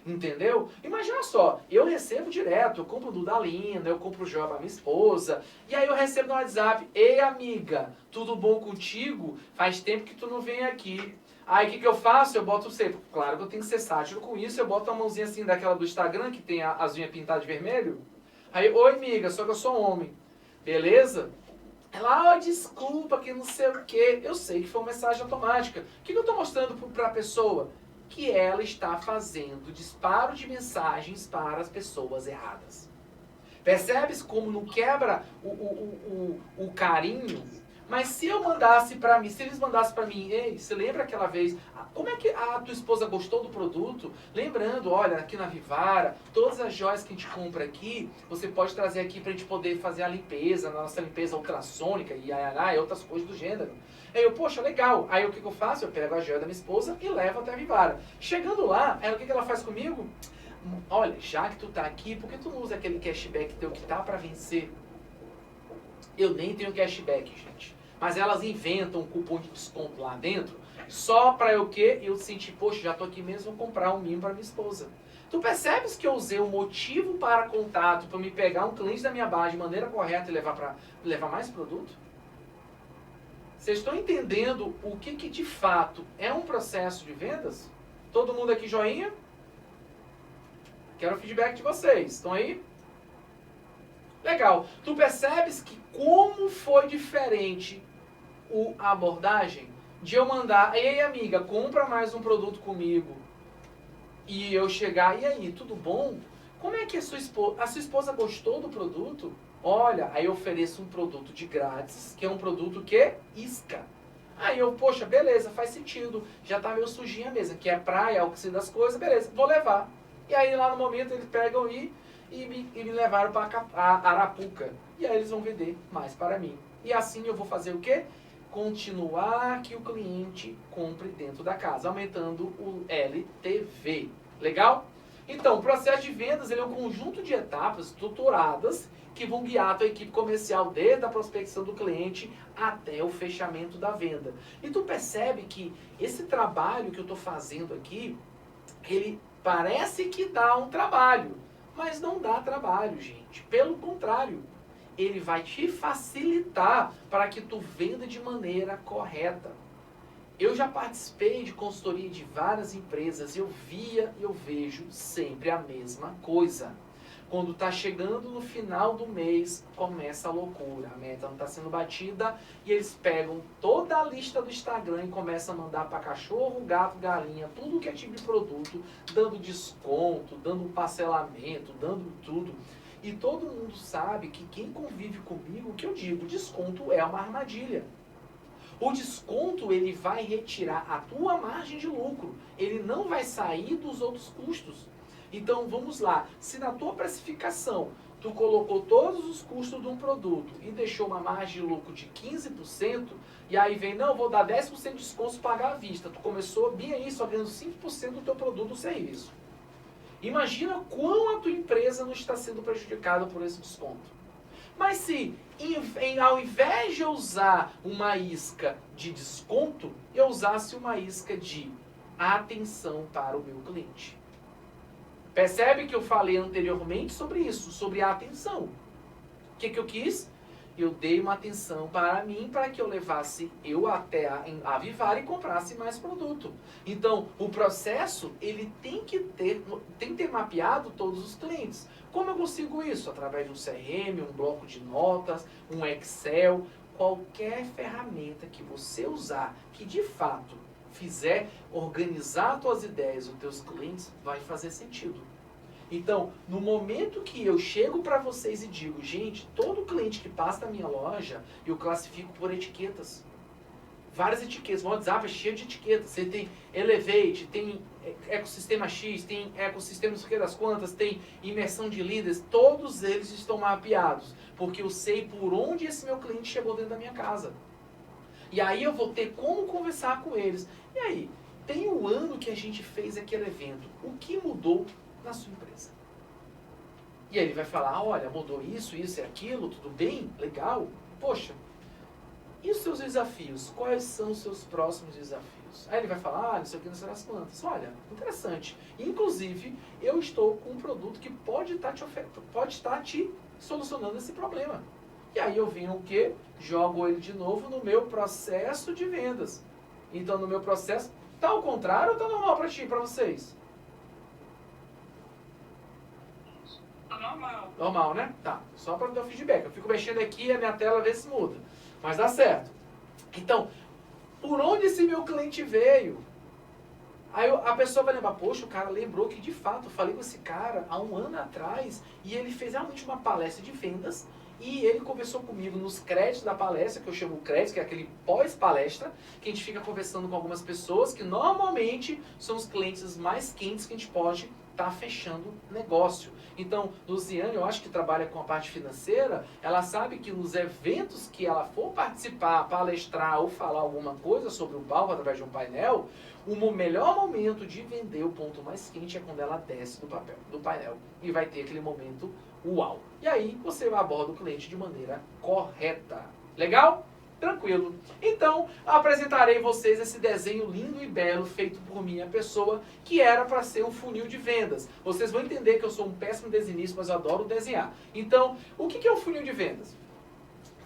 Entendeu? Imagina só, eu recebo direto, eu compro do Dalina, eu compro o joia para minha esposa, e aí eu recebo no WhatsApp, ei amiga, tudo bom contigo? Faz tempo que tu não vem aqui. Aí o que eu faço? Eu boto sempre, claro que eu tenho que ser sátiro com isso, eu boto uma mãozinha assim daquela do Instagram, que tem as unhas pintadas de vermelho. Aí, oi amiga, só que eu sou homem, beleza? Ela, desculpa, que não sei o que. Eu sei que foi uma mensagem automática. O que eu estou mostrando para a pessoa? Que ela está fazendo disparo de mensagens para as pessoas erradas. Percebes como não quebra o carinho? Mas se eu mandasse para mim, se eles mandassem para mim, ei, você lembra aquela vez, como é que a tua esposa gostou do produto? Lembrando, olha, aqui na Vivara, todas as joias que a gente compra aqui, você pode trazer aqui para a gente poder fazer a limpeza, a nossa limpeza ultrassônica e outras coisas do gênero. Aí eu, poxa, legal. Aí o que eu faço? Eu pego a joia da minha esposa e levo até a Vivara. Chegando lá, o que ela faz comigo? Olha, já que tu tá aqui, por que tu não usa aquele cashback teu que tá para vencer? Eu nem tenho cashback, gente. Mas elas inventam um cupom de desconto lá dentro, só para eu quê? Eu sentir, poxa, já tô aqui mesmo, vou comprar um mimo para minha esposa. Tu percebes que eu usei um motivo para contato, para me pegar um cliente da minha base de maneira correta e levar mais produto? Vocês estão entendendo o que de fato é um processo de vendas? Todo mundo aqui joinha? Quero o feedback de vocês. Estão aí? Legal. Tu percebes que como foi diferente a abordagem de eu mandar, ei amiga, compra mais um produto comigo, e eu chegar, e aí, tudo bom? Como é que a sua esposa gostou do produto? Olha, aí eu ofereço um produto de grátis, que é um produto que isca. Aí eu, poxa, beleza, faz sentido, já tá meio sujinha mesmo, que é praia, oxida das coisas, beleza, vou levar. E aí lá no momento eles pegam e me levaram para Arapuca. E aí eles vão vender mais para mim. E assim eu vou fazer o quê? Continuar que o cliente compre dentro da casa, aumentando o LTV. Legal? Então, o processo de vendas ele é um conjunto de etapas estruturadas que vão guiar a tua equipe comercial desde a prospecção do cliente até o fechamento da venda. E tu percebe que esse trabalho que eu estou fazendo aqui, ele parece que dá um trabalho, mas não dá trabalho, gente. Pelo contrário, ele vai te facilitar para que tu venda de maneira correta. Eu já participei de consultoria de várias empresas, eu via e eu vejo sempre a mesma coisa. Quando está chegando no final do mês, começa a loucura. A meta não está sendo batida e eles pegam toda a lista do Instagram e começam a mandar para cachorro, gato, galinha, tudo que é tipo de produto, dando desconto, dando parcelamento, dando tudo. E todo mundo sabe que quem convive comigo, o que eu digo, desconto é uma armadilha. O desconto ele vai retirar a tua margem de lucro, ele não vai sair dos outros custos. Então vamos lá, se na tua precificação tu colocou todos os custos de um produto e deixou uma margem de lucro de 15%, e aí vem, não, vou dar 10% de desconto para pagar à vista. Tu começou bem aí, só ganhando 5% do teu produto ou serviço. Imagina quão a tua empresa não está sendo prejudicada por esse desconto. Mas se, ao invés de eu usar uma isca de desconto, eu usasse uma isca de atenção para o meu cliente. Percebe que eu falei anteriormente sobre isso, sobre a atenção. O que eu quis? Eu dei uma atenção para mim, para que eu levasse eu até a Vivara e comprasse mais produto. Então, o processo, ele tem que ter mapeado todos os clientes. Como eu consigo isso? Através de um CRM, um bloco de notas, um Excel, qualquer ferramenta que você usar, que de fato fizer organizar as tuas ideias, os teus clientes, vai fazer sentido. Então, no momento que eu chego para vocês e digo, gente, todo cliente que passa na minha loja, eu classifico por etiquetas. Várias etiquetas. O WhatsApp é cheio de etiquetas. Você tem Elevate, tem ecossistema X, tem ecossistema não sei o que das quantas, tem imersão de líderes. Todos eles estão mapeados. Porque eu sei por onde esse meu cliente chegou dentro da minha casa. E aí eu vou ter como conversar com eles. E aí, tem um ano que a gente fez aquele evento. O que mudou na sua empresa? E aí ele vai falar, olha, mudou isso, isso e aquilo, tudo bem, legal. Poxa, e os seus desafios? Quais são os seus próximos desafios? Aí ele vai falar, não sei o que, não sei das quantas. Olha, interessante. Inclusive, eu estou com um produto que pode estar te solucionando esse problema. E aí eu venho o quê? Jogo ele de novo no meu processo de vendas. Então, no meu processo, tá ao contrário ou tá normal para ti, para vocês? Normal. Normal, né? Tá, só para dar o feedback. Eu fico mexendo aqui a minha tela, ver se muda. Mas dá certo. Então, por onde esse meu cliente veio? Aí a pessoa vai lembrar, poxa, o cara lembrou que de fato eu falei com esse cara há um ano atrás e ele fez realmente uma palestra de vendas e ele conversou comigo nos créditos da palestra, que eu chamo créditos, que é aquele pós-palestra, que a gente fica conversando com algumas pessoas que normalmente são os clientes mais quentes que a gente pode estar fechando negócio. Então, Luziane, eu acho que trabalha com a parte financeira, ela sabe que nos eventos que ela for participar, palestrar ou falar alguma coisa sobre o palco através de um painel, o melhor momento de vender o ponto mais quente é quando ela desce do painel. E vai ter aquele momento uau. E aí você aborda o cliente de maneira correta. Legal? Tranquilo. Então, apresentarei vocês esse desenho lindo e belo feito por minha pessoa, que era para ser um funil de vendas. Vocês vão entender que eu sou um péssimo desenhista, mas eu adoro desenhar. Então, o que é um funil de vendas?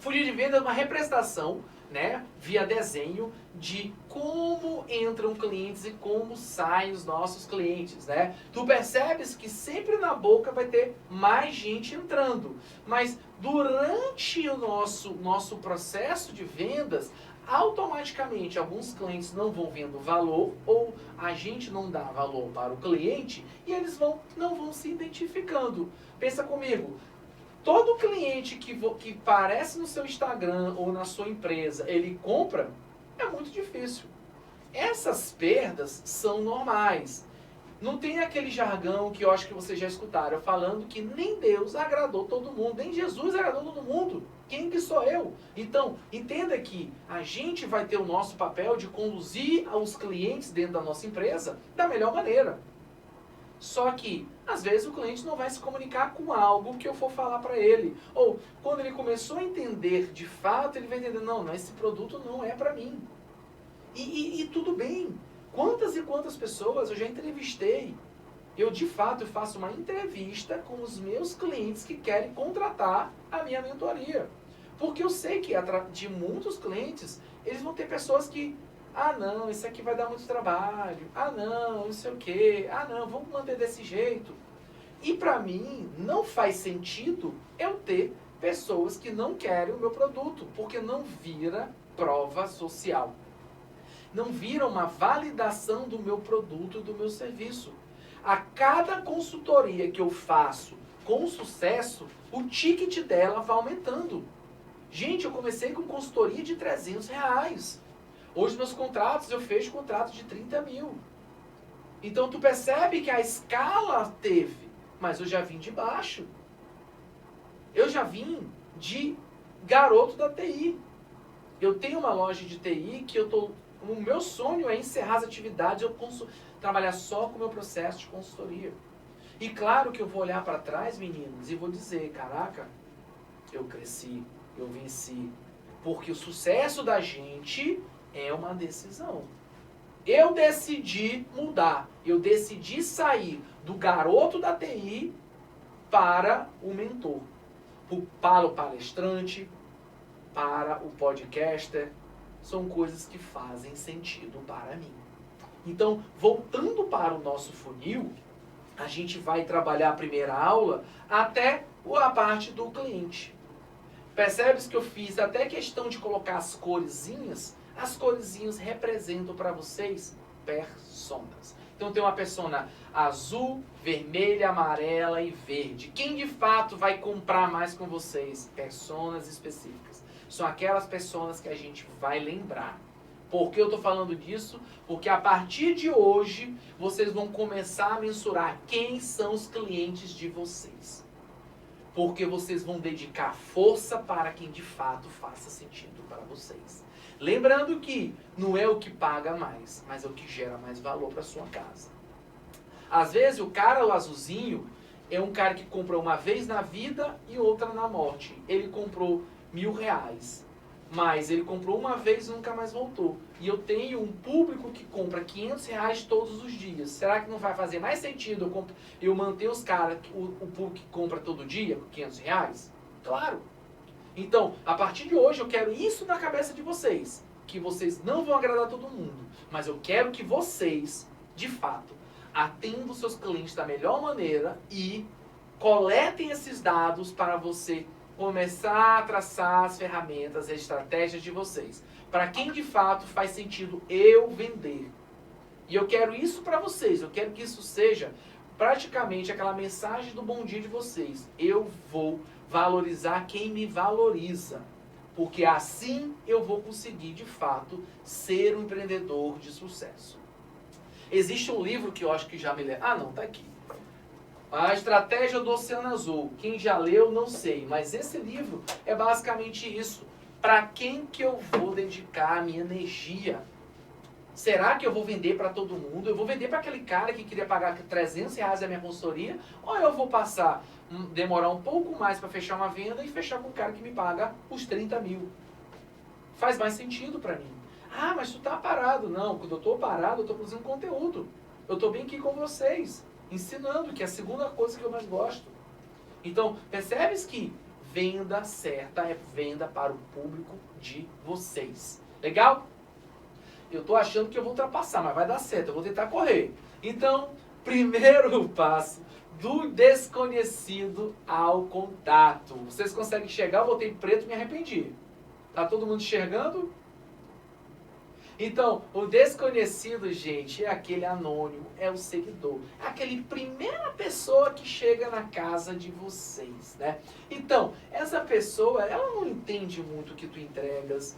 Funil de vendas é uma representação né, via desenho de como entram clientes e como saem os nossos clientes, né? Tu percebes que sempre na boca vai ter mais gente entrando, mas durante o nosso processo de vendas, automaticamente alguns clientes não vão vendo valor ou a gente não dá valor para o cliente e eles não vão se identificando. Pensa comigo. Todo cliente que aparece no seu Instagram ou na sua empresa, ele compra, é muito difícil. Essas perdas são normais. Não tem aquele jargão que eu acho que vocês já escutaram, falando que nem Deus agradou todo mundo, nem Jesus agradou todo mundo. Quem que sou eu? Então, entenda que a gente vai ter o nosso papel de conduzir os clientes dentro da nossa empresa da melhor maneira. Só que, às vezes, o cliente não vai se comunicar com algo que eu for falar para ele. Ou, quando ele começou a entender de fato, ele vai entender, não, esse produto não é para mim. E tudo bem. Quantas e quantas pessoas eu já entrevistei. Eu, de fato, faço uma entrevista com os meus clientes que querem contratar a minha mentoria. Porque eu sei que de muitos clientes, eles vão ter pessoas que não, isso aqui vai dar muito trabalho. Não sei o quê. Não, vamos manter desse jeito. E para mim, não faz sentido eu ter pessoas que não querem o meu produto, porque não vira prova social. Não vira uma validação do meu produto e do meu serviço. A cada consultoria que eu faço com sucesso, o ticket dela vai aumentando. Gente, eu comecei com consultoria de R$300. Hoje, meus contratos, eu fecho contratos de 30 mil. Então, tu percebe que a escala teve, mas eu já vim de baixo. Eu já vim de garoto da TI. Eu tenho uma loja de TI que o meu sonho é encerrar as atividades, eu trabalhar só com o meu processo de consultoria. E claro que eu vou olhar para trás, meninos, e vou dizer, caraca, eu cresci, eu venci. Porque o sucesso da gente é uma decisão. Eu decidi mudar. Eu decidi sair do garoto da TI para o mentor. Para o palestrante, para o podcaster. São coisas que fazem sentido para mim. Então, voltando para o nosso funil, a gente vai trabalhar a primeira aula até a parte do cliente. Percebes que eu fiz até questão de colocar as coresinhas? As coresinhas representam para vocês personas. Então tem uma persona azul, vermelha, amarela e verde. Quem de fato vai comprar mais com vocês? Personas específicas. São aquelas pessoas que a gente vai lembrar. Por que eu estou falando disso? Porque a partir de hoje, vocês vão começar a mensurar quem são os clientes de vocês. Porque vocês vão dedicar força para quem de fato faça sentido para vocês. Lembrando que não é o que paga mais, mas é o que gera mais valor para sua casa. Às vezes o cara, o azulzinho, é um cara que compra uma vez na vida e outra na morte. Ele comprou R$1.000, mas ele comprou uma vez e nunca mais voltou. E eu tenho um público que compra R$500 todos os dias. Será que não vai fazer mais sentido eu manter os caras, o público que compra todo dia com R$500? Claro. Então, a partir de hoje eu quero isso na cabeça de vocês. Que vocês não vão agradar todo mundo. Mas eu quero que vocês, de fato, atendam os seus clientes da melhor maneira e coletem esses dados para você começar a traçar as ferramentas, as estratégias de vocês. Para quem de fato faz sentido eu vender. E eu quero isso para vocês. Eu quero que isso seja praticamente aquela mensagem do bom dia de vocês. Eu vou valorizar quem me valoriza. Porque assim eu vou conseguir, de fato, ser um empreendedor de sucesso. Existe um livro que eu acho que já me lembro. Não, tá aqui. A Estratégia do Oceano Azul. Quem já leu, não sei. Mas esse livro é basicamente isso. Para quem que eu vou dedicar a minha energia? Será que eu vou vender para todo mundo? Eu vou vender para aquele cara que queria pagar R$300 da minha consultoria? Ou eu vou demorar um pouco mais para fechar uma venda e fechar com o cara que me paga os 30 mil? Faz mais sentido para mim. Mas tu tá parado. Não, quando eu tô parado, eu tô produzindo conteúdo. Eu tô bem aqui com vocês, ensinando, que é a segunda coisa que eu mais gosto. Então, percebes que venda certa é venda para o público de vocês. Legal? Eu tô achando que eu vou ultrapassar, mas vai dar certo, eu vou tentar correr. Então, primeiro passo, do desconhecido ao contato. Vocês conseguem enxergar? Eu botei preto e me arrependi. Tá todo mundo enxergando? Então, o desconhecido, gente, é aquele anônimo, é o seguidor. É aquele primeira pessoa que chega na casa de vocês, né? Então, essa pessoa, ela não entende muito o que tu entregas,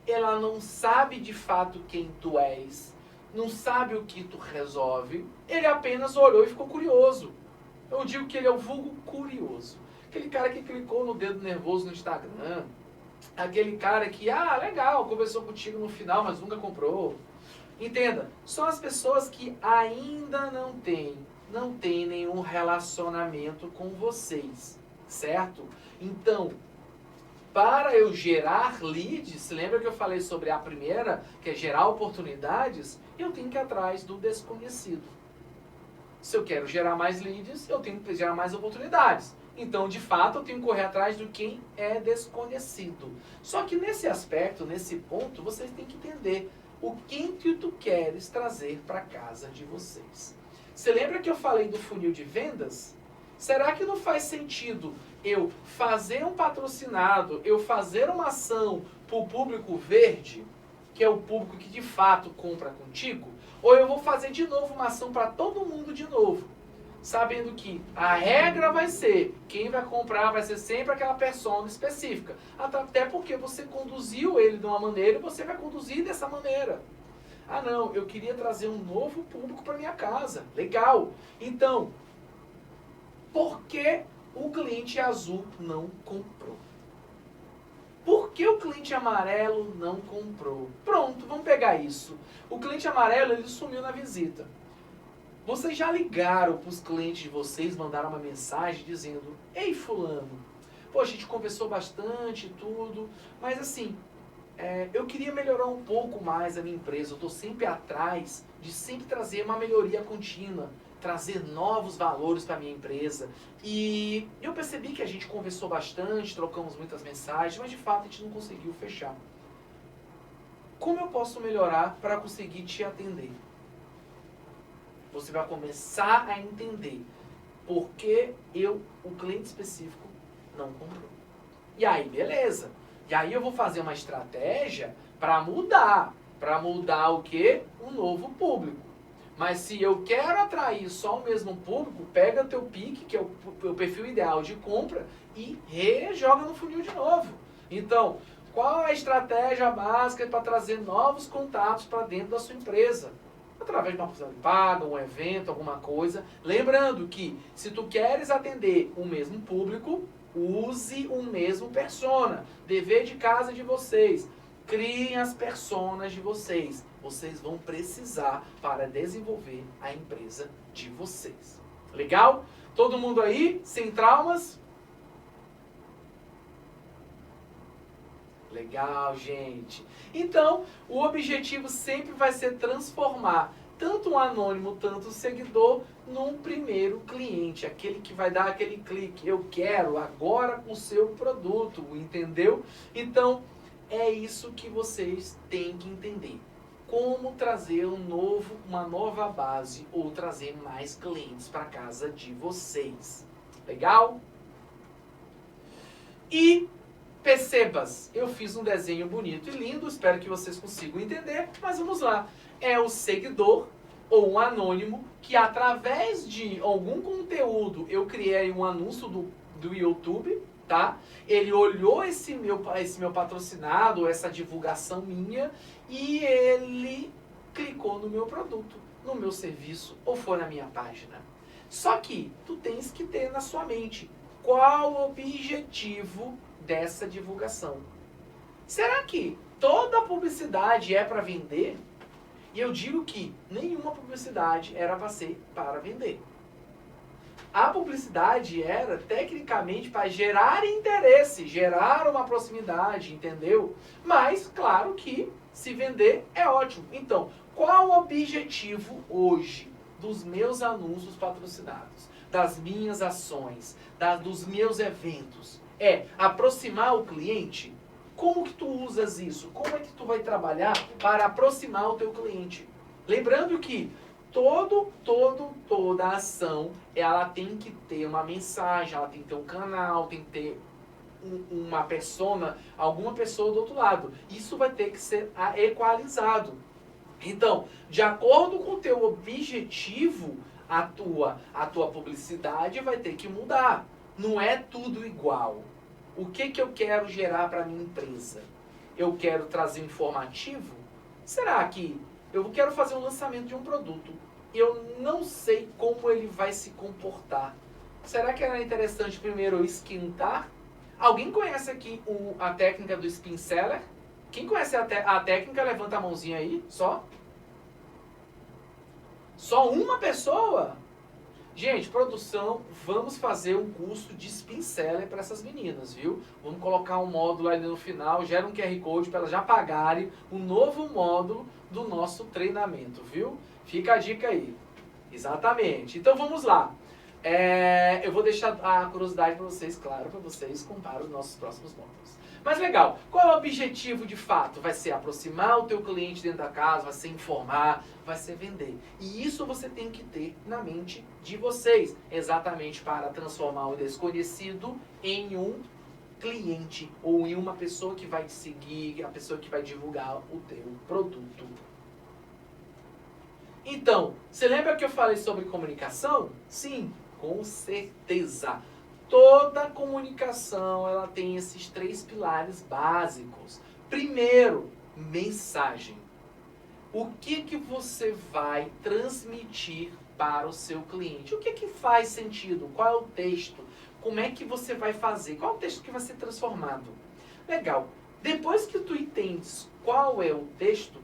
ela não sabe de fato quem tu és, não sabe o que tu resolve, ele apenas olhou e ficou curioso. Eu digo que ele é o vulgo curioso. Aquele cara que clicou no dedo nervoso no Instagram, aquele cara que, legal, conversou contigo no final, mas nunca comprou. Entenda, são as pessoas que ainda não têm nenhum relacionamento com vocês, certo? Então, para eu gerar leads, lembra que eu falei sobre a primeira, que é gerar oportunidades? Eu tenho que ir atrás do desconhecido. Se eu quero gerar mais leads, eu tenho que gerar mais oportunidades. Então, de fato, eu tenho que correr atrás de quem é desconhecido. Só que nesse aspecto, nesse ponto, vocês têm que entender o que tu queres trazer para casa de vocês. Você lembra que eu falei do funil de vendas? Será que não faz sentido eu fazer um patrocinado, eu fazer uma ação para o público verde, que é o público que de fato compra contigo? Ou eu vou fazer de novo uma ação para todo mundo de novo? Sabendo que a regra vai ser, quem vai comprar vai ser sempre aquela persona específica. Até porque você conduziu ele de uma maneira e você vai conduzir dessa maneira. Ah não, eu queria trazer um novo público para minha casa. Legal. Então, por que o cliente azul não comprou? Por que o cliente amarelo não comprou? Pronto, vamos pegar isso. O cliente amarelo, ele sumiu na visita. Vocês já ligaram para os clientes de vocês, mandaram uma mensagem dizendo: ei fulano, pô, a gente conversou bastante e tudo, mas assim, eu queria melhorar um pouco mais a minha empresa, eu estou sempre atrás de sempre trazer uma melhoria contínua, trazer novos valores para a minha empresa. E eu percebi que a gente conversou bastante, trocamos muitas mensagens, mas de fato a gente não conseguiu fechar. Como eu posso melhorar para conseguir te atender? Você vai começar a entender por que o cliente específico não comprou. E aí, beleza. E aí eu vou fazer uma estratégia para mudar. Para mudar o quê? Um novo público. Mas se eu quero atrair só o mesmo público, pega o teu pique, que é o perfil ideal de compra, e rejoga no funil de novo. Então, qual é a estratégia básica para trazer novos contatos para dentro da sua empresa? Através de uma publicidade paga, um evento, alguma coisa. Lembrando que se tu queres atender o mesmo público, use o mesmo persona. Dever de casa de vocês. Criem as personas de vocês. Vocês vão precisar para desenvolver a empresa de vocês. Legal? Todo mundo aí? Sem traumas? Legal, gente. Então, o objetivo sempre vai ser transformar tanto um anônimo, tanto o seguidor, num primeiro cliente. Aquele que vai dar aquele clique. Eu quero agora com o seu produto, entendeu? Então, é isso que vocês têm que entender. Como trazer uma nova base ou trazer mais clientes para casa de vocês. Legal? E percebas, eu fiz um desenho bonito e lindo, espero que vocês consigam entender, mas vamos lá. É o seguidor ou um anônimo que através de algum conteúdo eu criei um anúncio do YouTube, tá? Ele olhou esse meu patrocinado, essa divulgação minha, e ele clicou no meu produto, no meu serviço ou foi na minha página. Só que tu tens que ter na sua mente qual o objetivo dessa divulgação. Será que toda publicidade é para vender? E eu digo que nenhuma publicidade era para ser para vender. A publicidade era tecnicamente para gerar interesse, gerar uma proximidade, entendeu? Mas, claro que se vender é ótimo. Então, qual o objetivo hoje dos meus anúncios patrocinados, das minhas ações, dos meus eventos, é aproximar o cliente. Como que tu usas isso? Como é que tu vai trabalhar para aproximar o teu cliente? Lembrando que toda ação, ela tem que ter uma mensagem, ela tem que ter um canal, tem que ter uma persona, alguma pessoa do outro lado. Isso vai ter que ser equalizado. Então, de acordo com o teu objetivo, a tua publicidade vai ter que mudar. Não é tudo igual. O que eu quero gerar para a minha empresa? Eu quero trazer um informativo? Será que eu quero fazer um lançamento de um produto? Eu não sei como ele vai se comportar. Será que era interessante primeiro eu esquentar? Alguém conhece aqui a técnica do spin seller? Quem conhece a técnica, levanta a mãozinha aí, só. Só uma pessoa? Gente, produção, vamos fazer um curso de spin seller para essas meninas, viu? Vamos colocar um módulo ali no final, gera um QR Code para elas já pagarem o novo módulo do nosso treinamento, viu? Fica a dica aí. Exatamente. Então vamos lá. Eu vou deixar a curiosidade para vocês, claro, para vocês comparar os nossos próximos módulos. Mas legal, qual é o objetivo de fato? Vai ser aproximar o teu cliente dentro da casa, vai ser informar, vai ser vender. E isso você tem que ter na mente de vocês, exatamente para transformar o desconhecido em um cliente ou em uma pessoa que vai te seguir, a pessoa que vai divulgar o teu produto. Então, você lembra que eu falei sobre comunicação? Sim, com certeza. Toda comunicação, ela tem esses 3 pilares básicos. Primeiro, mensagem. O que você vai transmitir para o seu cliente? O que faz sentido? Qual é o texto? Como é que você vai fazer? Qual é o texto que vai ser transformado? Legal. Depois que tu entendes qual é o texto,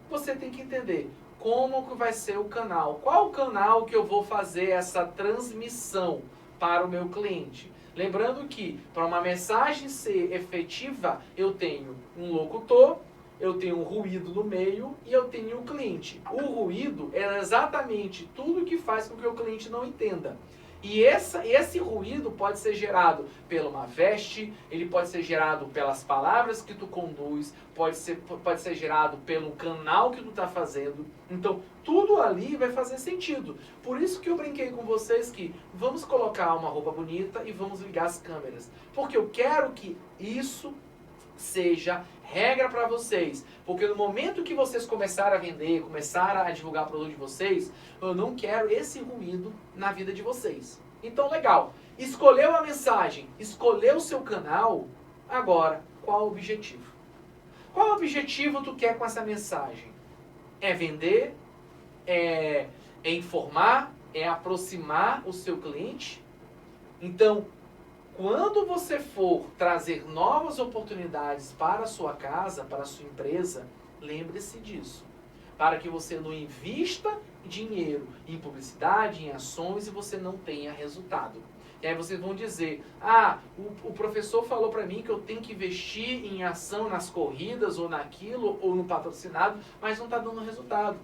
você tem que entender como que vai ser o canal. Qual o canal que eu vou fazer essa transmissão para o meu cliente? Lembrando que para uma mensagem ser efetiva, eu tenho um locutor, eu tenho um ruído no meio e eu tenho o cliente. O ruído é exatamente tudo que faz com que o cliente não entenda. E esse ruído pode ser gerado por uma veste, ele pode ser gerado pelas palavras que tu conduz, pode ser gerado pelo canal que tu está fazendo. Então, tudo ali vai fazer sentido. Por isso que eu brinquei com vocês que vamos colocar uma roupa bonita e vamos ligar as câmeras. Porque eu quero que isso seja regra para vocês. Porque no momento que vocês começarem a vender, começarem a divulgar o produto de vocês, eu não quero esse ruído na vida de vocês. Então, legal. Escolheu a mensagem, escolheu o seu canal, agora, qual o objetivo? Qual objetivo tu quer com essa mensagem? É vender? É informar? É aproximar o seu cliente? Então, quando você for trazer novas oportunidades para a sua casa, para a sua empresa, lembre-se disso. Para que você não invista dinheiro em publicidade, em ações e você não tenha resultado. E aí vocês vão dizer, o professor falou para mim que eu tenho que investir em ação nas corridas ou naquilo ou no patrocinado, mas não está dando resultado.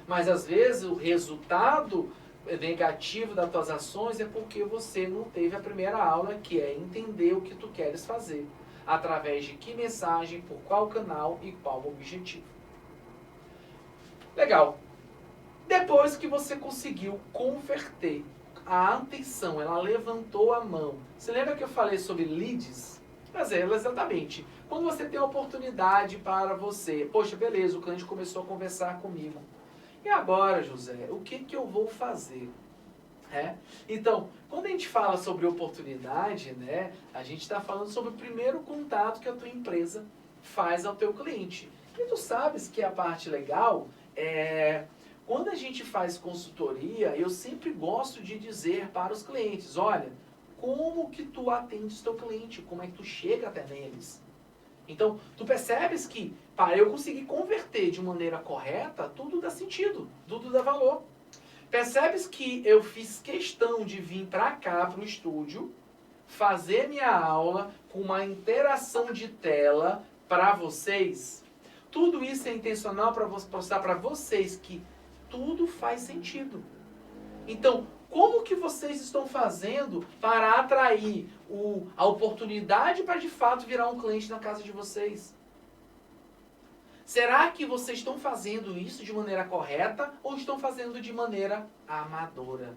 Mas às vezes o resultado negativo das tuas ações é porque você não teve a primeira aula, que é entender o que tu queres fazer. Através de que mensagem, por qual canal e qual objetivo. Legal. Depois que você conseguiu converter a atenção, ela levantou a mão. Você lembra que eu falei sobre leads? Mas exatamente. Quando você tem a oportunidade para você, poxa, beleza, o cliente começou a conversar comigo. E agora, José, o que eu vou fazer? Então, quando a gente fala sobre oportunidade, né, a gente está falando sobre o primeiro contato que a tua empresa faz ao teu cliente. E tu sabes que a parte legal é... Quando a gente faz consultoria, eu sempre gosto de dizer para os clientes, olha, como que tu atendes teu cliente, como é que tu chega até neles. Então, tu percebes que para eu conseguir converter de maneira correta, tudo dá sentido, tudo dá valor. Percebes que eu fiz questão de vir para cá, para o estúdio, fazer minha aula com uma interação de tela para vocês? Tudo isso é intencional para mostrar para vocês que tudo faz sentido. Então, como que vocês estão fazendo para atrair a oportunidade para de fato virar um cliente na casa de vocês? Será que vocês estão fazendo isso de maneira correta ou estão fazendo de maneira amadora?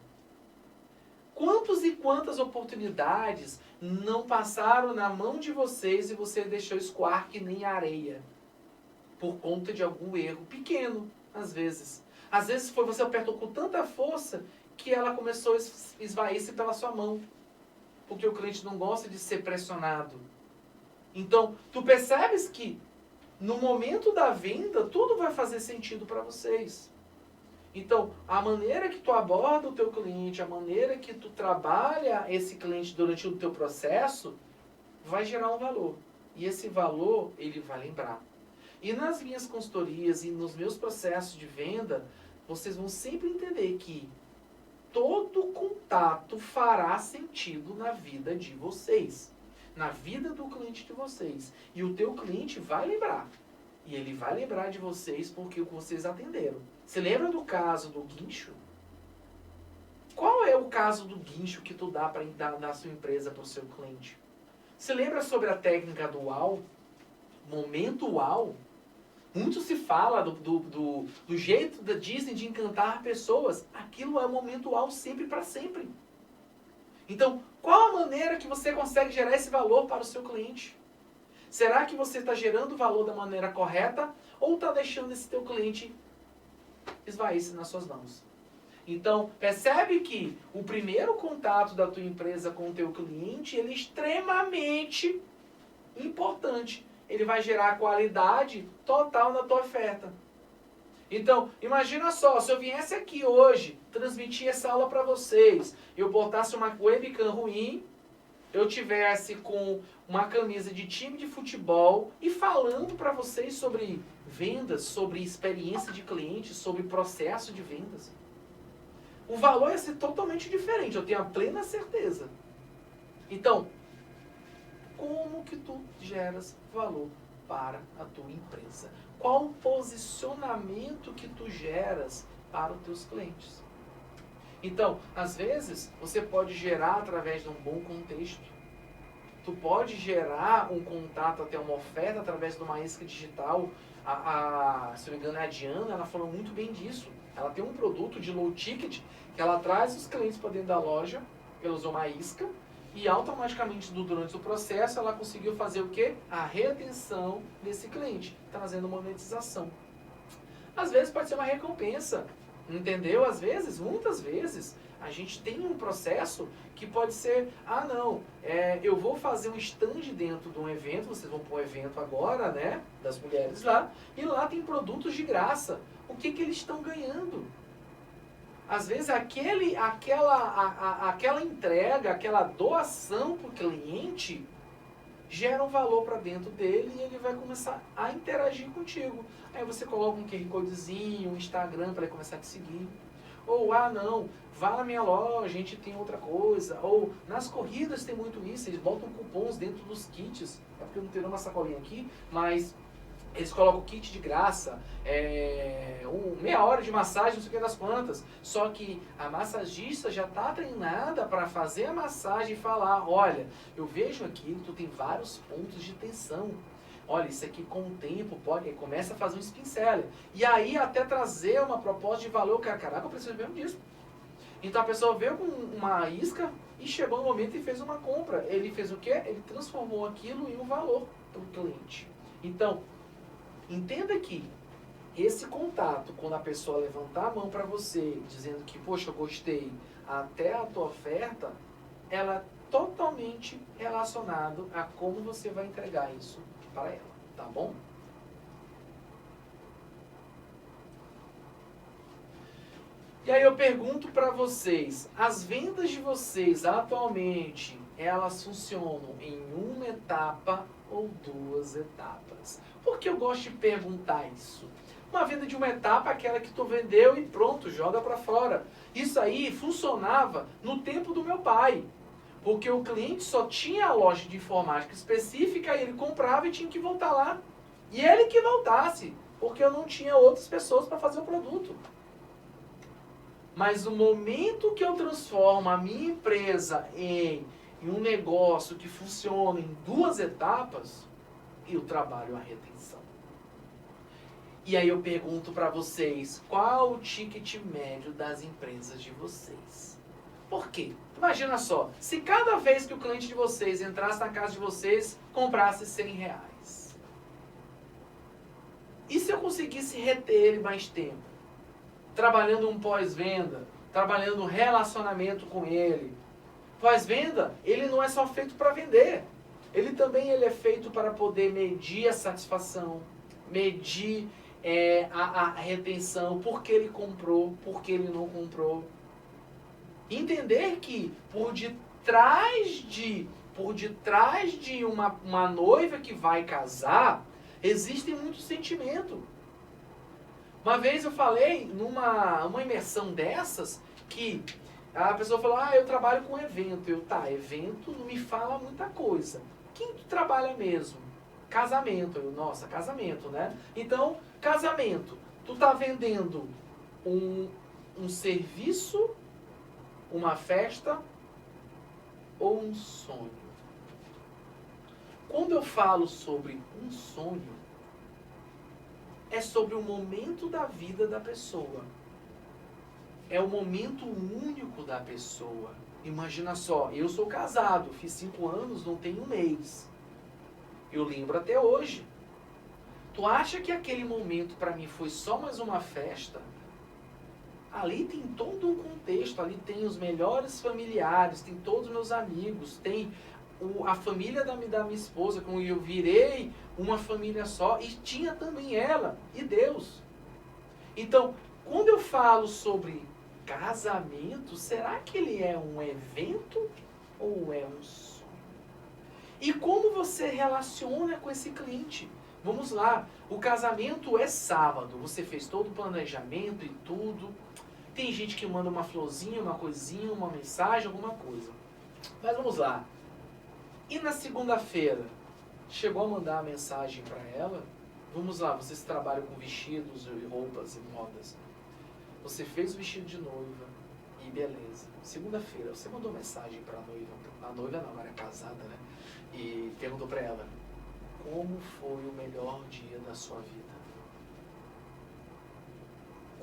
Quantos e quantas oportunidades não passaram na mão de vocês e você deixou escoar que nem areia? Por conta de algum erro pequeno, às vezes. Às vezes foi você apertou com tanta força que ela começou a esvair-se pela sua mão. Porque o cliente não gosta de ser pressionado. Então, tu percebes que no momento da venda, tudo vai fazer sentido para vocês. Então, a maneira que tu aborda o teu cliente, a maneira que tu trabalha esse cliente durante o teu processo, vai gerar um valor. E esse valor, ele vai lembrar. E nas minhas consultorias e nos meus processos de venda, vocês vão sempre entender que todo contato fará sentido na vida de vocês. Na vida do cliente de vocês. E o teu cliente vai lembrar. E ele vai lembrar de vocês porque vocês atenderam. Você lembra do caso do guincho? Qual é o caso do guincho que tu dá para dar na sua empresa para o seu cliente? Você lembra sobre a técnica do uau? Momento uau? Muito se fala do jeito da Disney de encantar pessoas. Aquilo é o momento uau sempre para sempre. Então, qual a maneira que você consegue gerar esse valor para o seu cliente? Será que você está gerando o valor da maneira correta ou está deixando esse teu cliente esvair-se nas suas mãos? Então, percebe que o primeiro contato da tua empresa com o teu cliente, ele é extremamente importante. Ele vai gerar qualidade total na tua oferta. Então, imagina só, se eu viesse aqui hoje, transmitir essa aula para vocês, eu botasse uma webcam ruim, eu tivesse com uma camisa de time de futebol e falando para vocês sobre vendas, sobre experiência de cliente, sobre processo de vendas. O valor ia ser totalmente diferente, eu tenho a plena certeza. Então, como que tu geras valor para a tua empresa? Qual o posicionamento que tu geras para os teus clientes? Então, às vezes, você pode gerar através de um bom contexto. Tu pode gerar um contato, até uma oferta, através de uma isca digital. Se não me engano, a Diana, ela falou muito bem disso. Ela tem um produto de low ticket, que ela traz os clientes para dentro da loja, ela usou uma isca, e automaticamente, durante o processo, ela conseguiu fazer o quê? A retenção desse cliente, trazendo monetização. Às vezes pode ser uma recompensa, entendeu? Às vezes, muitas vezes, a gente tem um processo que pode ser, eu vou fazer um stand dentro de um evento, vocês vão para um evento agora, né, das mulheres lá, e lá tem produtos de graça. O que eles estão ganhando? Às vezes aquela entrega, aquela doação para o cliente gera um valor para dentro dele e ele vai começar a interagir contigo. Aí você coloca um QR Codezinho, um Instagram para ele começar a te seguir. Ou, vá na minha loja, a gente tem outra coisa. Ou, nas corridas tem muito isso, eles botam cupons dentro dos kits. É porque eu não tenho uma sacolinha aqui, mas eles colocam o kit de graça, meia hora de massagem, não sei o que das quantas. Só que a massagista já está treinada para fazer a massagem e falar, olha, eu vejo aqui que tu tem vários pontos de tensão. Olha, isso aqui com o tempo começa a fazer um spin-seller. E aí até trazer uma proposta de valor, caraca, eu preciso mesmo disso. Então a pessoa veio com uma isca e chegou no momento e fez uma compra. Ele fez o quê? Ele transformou aquilo em um valor para o cliente. Então, entenda que esse contato, quando a pessoa levantar a mão para você, dizendo que, poxa, eu gostei, até a tua oferta, ela é totalmente relacionado a como você vai entregar isso para ela, tá bom? E aí eu pergunto para vocês, as vendas de vocês atualmente, elas funcionam em uma etapa ou duas etapas? Por que eu gosto de perguntar isso? Uma venda de uma etapa é aquela que tu vendeu e pronto, joga para fora. Isso aí funcionava no tempo do meu pai. Porque o cliente só tinha a loja de informática específica e ele comprava e tinha que voltar lá. E ele que voltasse, porque eu não tinha outras pessoas para fazer o produto. Mas o momento que eu transformo a minha empresa em um negócio que funciona em 2 etapas, eu trabalho a retenção. E aí eu pergunto para vocês, qual o ticket médio das empresas de vocês? Por quê? Imagina só, se cada vez que o cliente de vocês entrasse na casa de vocês, comprasse R$100. E se eu conseguisse reter ele mais tempo? Trabalhando um pós-venda, trabalhando um relacionamento com ele. Pós-venda, ele não é só feito para vender. Ele também é feito para poder medir a satisfação, medir a retenção, por que ele comprou, por que ele não comprou. Entender que por detrás de uma noiva que vai casar, existe muito sentimento. Uma vez eu falei numa imersão dessas que a pessoa falou, eu trabalho com evento. Evento não me fala muita coisa. Quem tu trabalha mesmo? Casamento. Nossa, casamento, né? Então, casamento. Tu tá vendendo um serviço, uma festa ou um sonho? Quando eu falo sobre um sonho, é sobre o momento da vida da pessoa. É o momento único da pessoa. Imagina só, eu sou casado, fiz 5 anos, não tem um mês. Eu lembro até hoje. Tu acha que aquele momento para mim foi só mais uma festa? Ali tem todo um contexto, ali tem os melhores familiares, tem todos os meus amigos, tem a família da minha esposa, como eu virei uma família só, e tinha também ela e Deus. Então, quando eu falo sobre casamento, será que ele é um evento ou é um sonho? E como você relaciona com esse cliente? Vamos lá, o casamento é sábado, você fez todo o planejamento e tudo. Tem gente que manda uma florzinha, uma coisinha, uma mensagem, alguma coisa. Mas vamos lá. E na segunda-feira, chegou a mandar a mensagem para ela? Vamos lá, vocês trabalham com vestidos e roupas e modas. Você fez o vestido de noiva e beleza. Segunda-feira, você mandou mensagem para a noiva. A noiva não, era casada, né? E perguntou para ela, como foi o melhor dia da sua vida?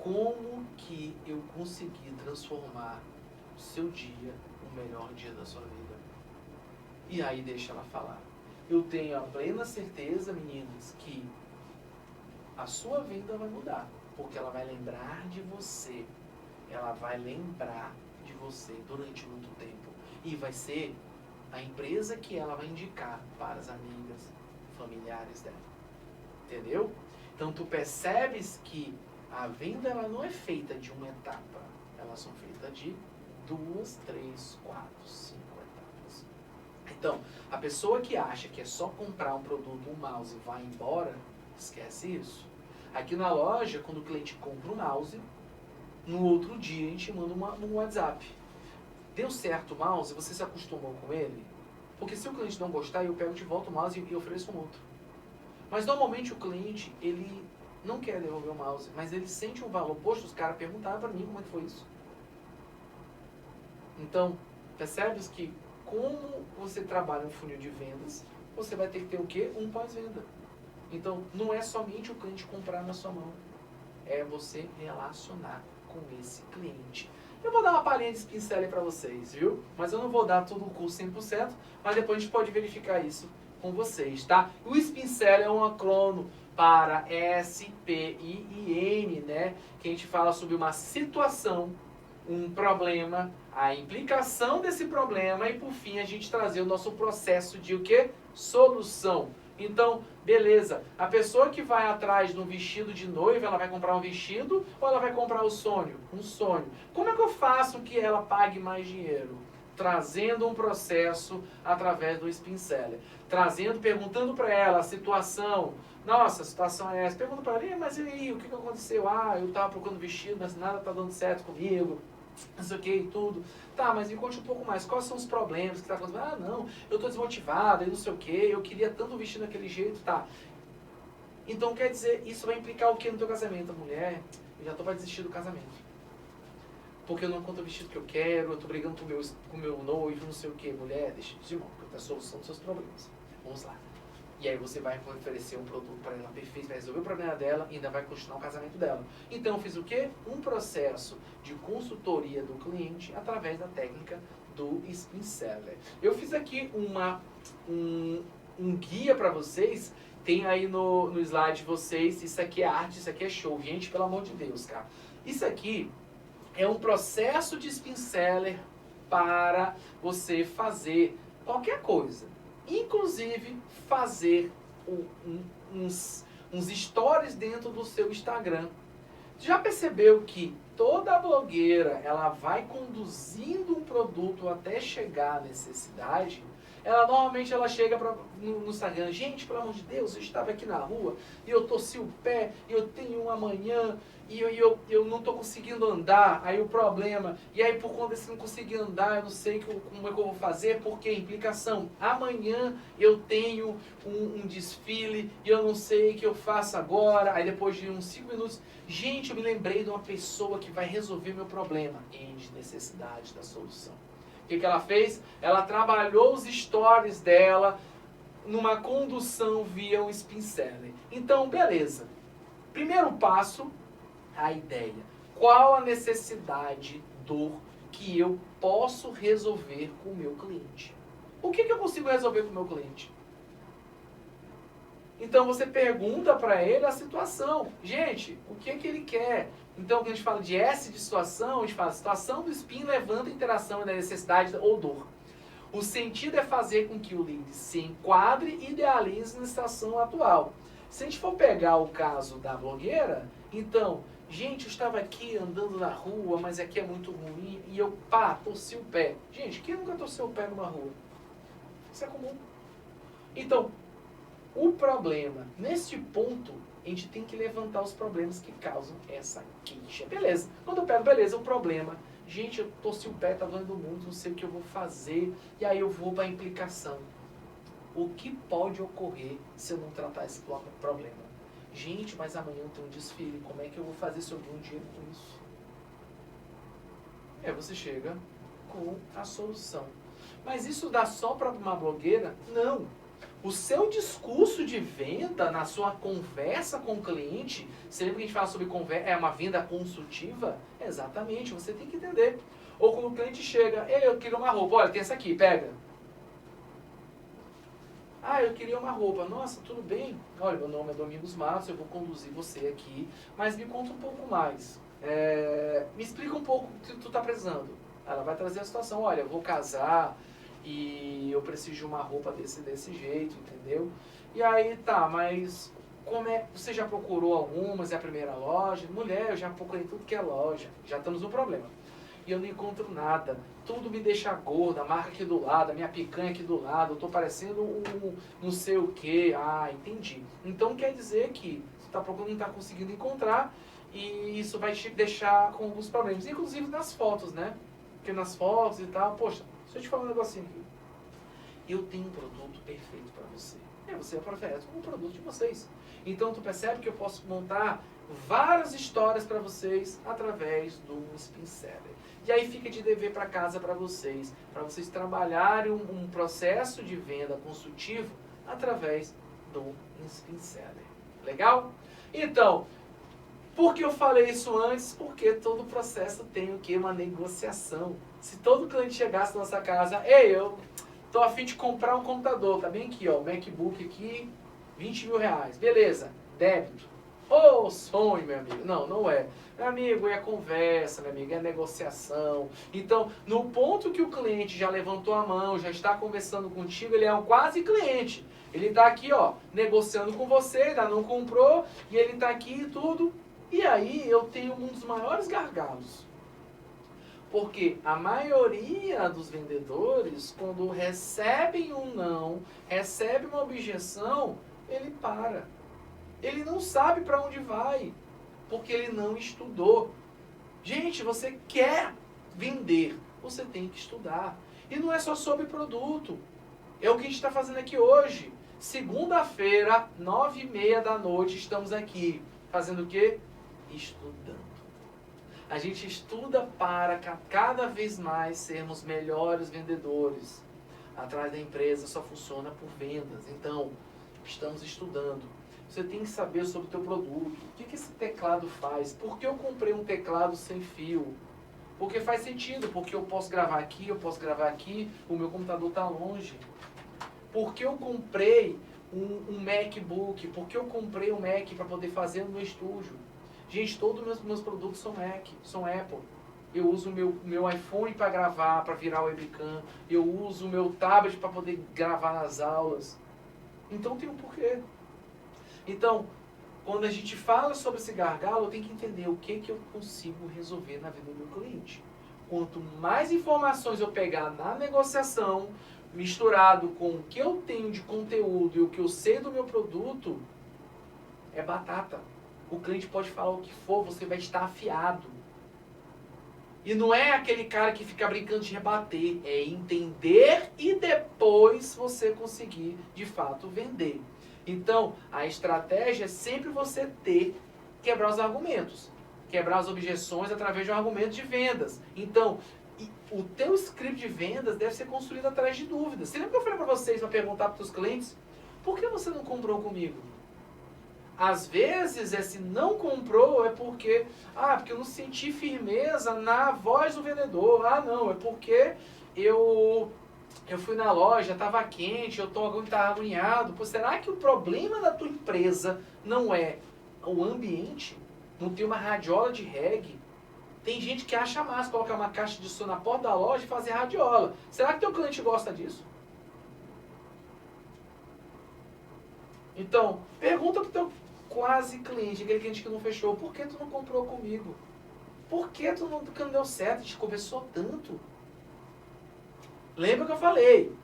Como que eu consegui transformar o seu dia no melhor dia da sua vida? E aí deixa ela falar. Eu tenho a plena certeza, meninas, que a sua vida vai mudar. Porque ela vai lembrar de você. Ela vai lembrar de você durante muito tempo. E vai ser a empresa que ela vai indicar para as amigas, familiares dela. Entendeu? Então tu percebes que a venda ela não é feita de uma etapa. Elas são feitas de 2, 3, 4, 5 etapas. Então, a pessoa que acha que é só comprar um produto, um mouse e vai embora, esquece isso. Aqui na loja, quando o cliente compra um mouse, no outro dia a gente manda um WhatsApp. Deu certo o mouse? Você se acostumou com ele? Porque se o cliente não gostar, eu pego de volta o mouse e ofereço um outro. Mas normalmente o cliente, ele não quer devolver o mouse, mas ele sente um valor. Poxa, os caras perguntaram para mim como é que foi isso. Então, percebes que como você trabalha um funil de vendas, você vai ter que ter o quê? Um pós-venda. Então, não é somente o cliente comprar na sua mão. É você relacionar com esse cliente. Eu vou dar uma palhinha de Spin Selling para vocês, viu? Mas eu não vou dar todo o curso 100%, mas depois a gente pode verificar isso com vocês, tá? O Spin Selling é um acrônimo para SPIN, né? Que a gente fala sobre uma situação, um problema, a implicação desse problema e, por fim, a gente trazer o nosso processo de o quê? Solução. Então, beleza, a pessoa que vai atrás de um vestido de noiva, ela vai comprar um vestido ou ela vai comprar o sonho? Um sonho. Como é que eu faço que ela pague mais dinheiro? Trazendo um processo através do Spin Selling. Trazendo, perguntando para ela a situação. Nossa, a situação é essa. Pergunta para ela, mas e aí, o que aconteceu? Eu estava procurando vestido, mas nada está dando certo comigo. Não sei o que e tudo. Tá, mas me conte um pouco mais. Quais são os problemas que está acontecendo? Não, eu estou desmotivada e não sei o que. Eu queria tanto vestir daquele jeito. Tá. Então, quer dizer, isso vai implicar o que no teu casamento? Mulher, eu já estou para desistir do casamento. porque eu não encontro o vestido que eu quero, eu tô brigando com o meu noivo, não sei o que. Mulher, deixa de mão, porque é a solução dos seus problemas. Vamos lá. E aí você vai oferecer um produto para ela perfeito, vai resolver o problema dela e ainda vai continuar o casamento dela. Então eu fiz o quê? Um processo de consultoria do cliente através da técnica do Spin Seller. Eu fiz aqui um guia para vocês, tem aí no slide de vocês, isso aqui é arte, isso aqui é show. Gente, pelo amor de Deus, cara. Isso aqui é um processo de Spin Seller para você fazer qualquer coisa. Inclusive, fazer uns stories dentro do seu Instagram. Já percebeu que toda blogueira, ela vai conduzindo um produto até chegar à necessidade? Normalmente ela chega no Instagram, gente, pelo amor de Deus, eu estava aqui na rua e eu torci o pé, e eu tenho um amanhã e eu não estou conseguindo andar, aí o problema, e aí por conta desse não conseguir andar, eu não sei como é que eu vou fazer, porque implicação, amanhã eu tenho um desfile e eu não sei o que eu faço agora, aí depois de uns 5 minutos, gente, eu me lembrei de uma pessoa que vai resolver meu problema, de necessidade da solução. O que ela fez? Ela trabalhou os stories dela numa condução via um Spin Seller. Então, beleza. Primeiro passo, a ideia. Qual a necessidade, dor que eu posso resolver com o meu cliente? O que eu consigo resolver com o meu cliente? Então você pergunta para ele a situação. Gente, o que ele quer? Então, quando a gente fala de S de situação, a gente fala situação do Spin levanta a interação da necessidade ou dor. O sentido é fazer com que o lead se enquadre e idealize na situação atual. Se a gente for pegar o caso da blogueira, então, gente, eu estava aqui andando na rua, mas aqui é muito ruim, e eu, torci o pé. Gente, quem nunca torceu o pé numa rua? Isso é comum. Então, o problema, neste ponto, a gente tem que levantar os problemas que causam essa queixa. Beleza. Quando eu pego, beleza, o problema. Gente, eu torci o pé, tá doendo muito, não sei o que eu vou fazer. E aí eu vou para a implicação. O que pode ocorrer se eu não tratar esse problema? Gente, mas amanhã eu tenho um desfile. Como é que eu vou fazer se eu ganho dinheiro com isso? Aí você chega com a solução. Mas isso dá só para uma blogueira? Não. O seu discurso de venda, na sua conversa com o cliente, sempre que a gente fala sobre conversa, é uma venda consultiva? Exatamente, você tem que entender. Ou quando o cliente chega, ei, eu queria uma roupa, olha, tem essa aqui, pega. Ah, eu queria uma roupa. Nossa, tudo bem. Olha, meu nome é Domingos Matos, eu vou conduzir você aqui, mas me conta um pouco mais. Me explica um pouco o que tu está precisando. Ela vai trazer a situação, olha, eu vou casar e eu preciso de uma roupa desse jeito, entendeu? E aí, tá, mas você já procurou algumas? É a primeira loja? Mulher, eu já procurei tudo que é loja. Já estamos no problema. E eu não encontro nada. Tudo me deixa gorda, a marca aqui do lado, a minha picanha aqui do lado, eu tô parecendo um não sei o que. Ah, entendi. Então quer dizer que você tá procurando, não tá conseguindo encontrar, e isso vai te deixar com alguns problemas. Inclusive nas fotos, né? Porque nas fotos e tal, poxa, deixa eu te falar um negocinho aqui. Eu tenho um produto perfeito para você. Você oferece um produto de vocês. Então tu percebe que eu posso montar várias histórias para vocês através do Spin Seller. E aí fica de dever para casa para vocês trabalharem um processo de venda consultivo através do Spin Seller. Legal? Então, por que eu falei isso antes? Porque todo processo tem o quê? Uma negociação. Se todo cliente chegasse na nossa casa, ei, eu tô a fim de comprar um computador, tá bem aqui, ó, o MacBook aqui, 20 mil reais. Beleza, débito. Ô, sonho, meu amigo. Não, não é. Meu amigo, é conversa, meu amigo, é negociação. Então, no ponto que o cliente já levantou a mão, já está conversando contigo, ele é um quase cliente. Ele está aqui, ó, negociando com você, ainda não comprou, e ele está aqui e tudo. E aí eu tenho um dos maiores gargalos. Porque a maioria dos vendedores, quando recebem um não, recebe uma objeção, ele para. Ele não sabe para onde vai, porque ele não estudou. Gente, você quer vender, você tem que estudar. E não é só sobre produto. É o que a gente está fazendo aqui hoje. Segunda-feira, 9h30 da noite, estamos aqui. Fazendo o quê? Estudando. A gente estuda para cada vez mais sermos melhores vendedores. Atrás da empresa só funciona por vendas. Então, estamos estudando. Você tem que saber sobre o teu produto. O que esse teclado faz? Por que eu comprei um teclado sem fio? Porque faz sentido, porque eu posso gravar aqui, o meu computador está longe. Porque eu comprei um MacBook, porque eu comprei um Mac para poder fazer no meu estúdio. Gente, todos os meus produtos são Mac, são Apple. Eu uso o meu iPhone para gravar, para virar webcam. Eu uso o meu tablet para poder gravar nas aulas. Então tem um porquê. Então, quando a gente fala sobre esse gargalo, eu tenho que entender o que eu consigo resolver na vida do meu cliente. Quanto mais informações eu pegar na negociação, misturado com o que eu tenho de conteúdo e o que eu sei do meu produto, é batata. O cliente pode falar o que for, você vai estar afiado. E não é aquele cara que fica brincando de rebater, é entender e depois você conseguir, de fato, vender. Então, a estratégia é sempre você quebrar os argumentos, quebrar as objeções através de um argumento de vendas. Então, o teu script de vendas deve ser construído atrás de dúvidas. Você lembra que eu falei para vocês, para perguntar para os clientes, por que você não comprou comigo? Às vezes, se não comprou, é porque eu não senti firmeza na voz do vendedor. Não, é porque eu fui na loja, estava quente, eu estava agoniado. Pô, será que o problema da tua empresa não é o ambiente? Não tem uma radiola de reggae? Tem gente que acha massa colocar uma caixa de som na porta da loja e fazer radiola. Será que teu cliente gosta disso? Então, pergunta pro teu quase cliente, aquele cliente que não fechou, por que tu não comprou comigo? Por que tu não deu certo? A gente conversou tanto. Lembra que eu falei?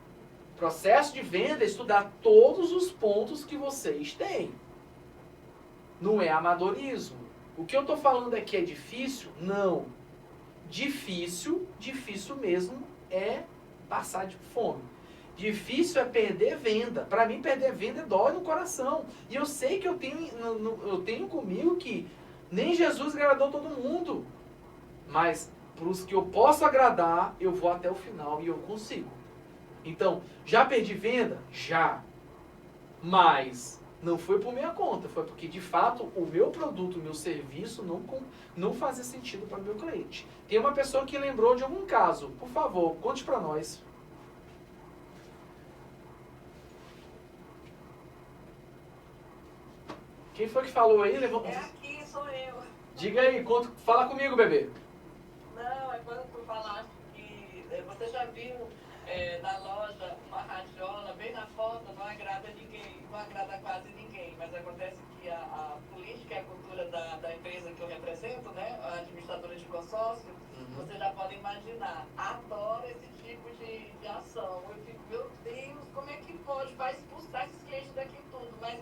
Processo de venda é estudar todos os pontos que vocês têm. Não é amadorismo. O que eu estou falando aqui é difícil? Não. Difícil mesmo é passar de fome. Difícil é perder venda. Para mim, perder venda dói no coração. E eu sei que eu tenho comigo que nem Jesus agradou todo mundo. Mas para os que eu posso agradar, eu vou até o final e eu consigo. Então, já perdi venda? Já. Mas não foi por minha conta. Foi porque, de fato, o meu produto, o meu serviço não fazia sentido para o meu cliente. Tem uma pessoa que lembrou de algum caso. Por favor, conte para nós. Quem foi que falou aí? É aqui, sou eu. Diga aí, fala comigo, bebê. Não, é quando tu falaste que você já viu na loja uma radiola bem na foto, não agrada ninguém, não agrada quase ninguém, mas acontece que a política e a cultura da empresa que eu represento, né, a administradora de consórcio, você já pode imaginar, adoro esse tipo de ação. Eu fico, meu Deus, como é que pode? Vai expulsar esses clientes daqui tudo, mas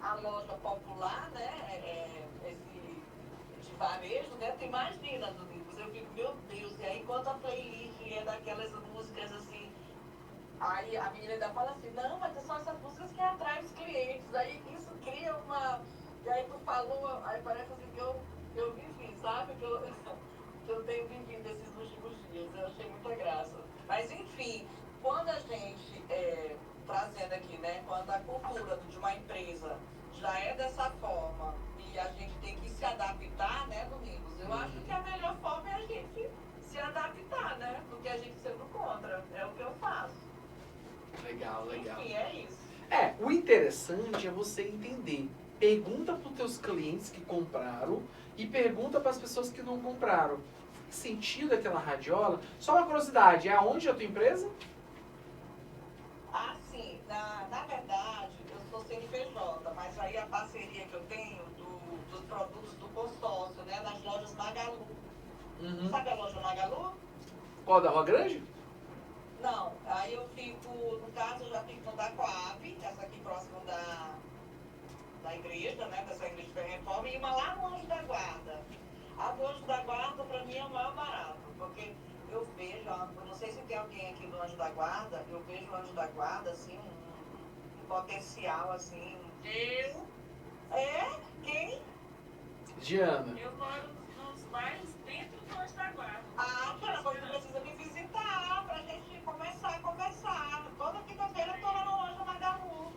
a loja popular, né, esse de varejo, né, tu imagina, Domingos, eu fico, meu Deus, e aí quando a playlist é daquelas músicas assim, aí a menina ainda fala assim, não, mas são essas músicas que atraem os clientes, aí isso cria uma, e aí tu falou, aí parece assim que eu vivi, sabe, que eu tenho vivido esses últimos dias, eu achei muita graça. Mas enfim, quando a gente, trazendo aqui, né, quando a cultura de uma empresa já é dessa forma e a gente tem que se adaptar, né, Domingos? Eu acho que a melhor forma é a gente se adaptar, né? Porque a gente sendo contra, é o que eu faço. Legal, legal. Enfim, é isso. O interessante é você entender. Pergunta para os teus clientes que compraram e pergunta para as pessoas que não compraram. Faz sentido aquela radiola? Só uma curiosidade, é aonde a tua empresa? Sim, na verdade, eu sou CNPJ, mas aí a parceria que eu tenho dos produtos do consórcio, né, nas lojas Magalu. Sabe a loja Magalu? Qual, da Rua Grande? Não, aí eu fico, no caso, eu já fico no da Coab, essa aqui próximo da igreja, né, dessa igreja de reforma, e uma lá no Anjo da Guarda. A do Anjo da Guarda, para mim, é o maior barato, porque eu vejo, eu não sei se tem alguém aqui do Anjo da Guarda, eu vejo o Anjo da Guarda, assim, um potencial, assim. Eu? Quem? Diana. Eu moro no os bailes dentro do Anjo da Guarda. Cara, você precisa me visitar pra gente começar a conversar. Toda quinta-feira eu tô lá no Anjo Magalu.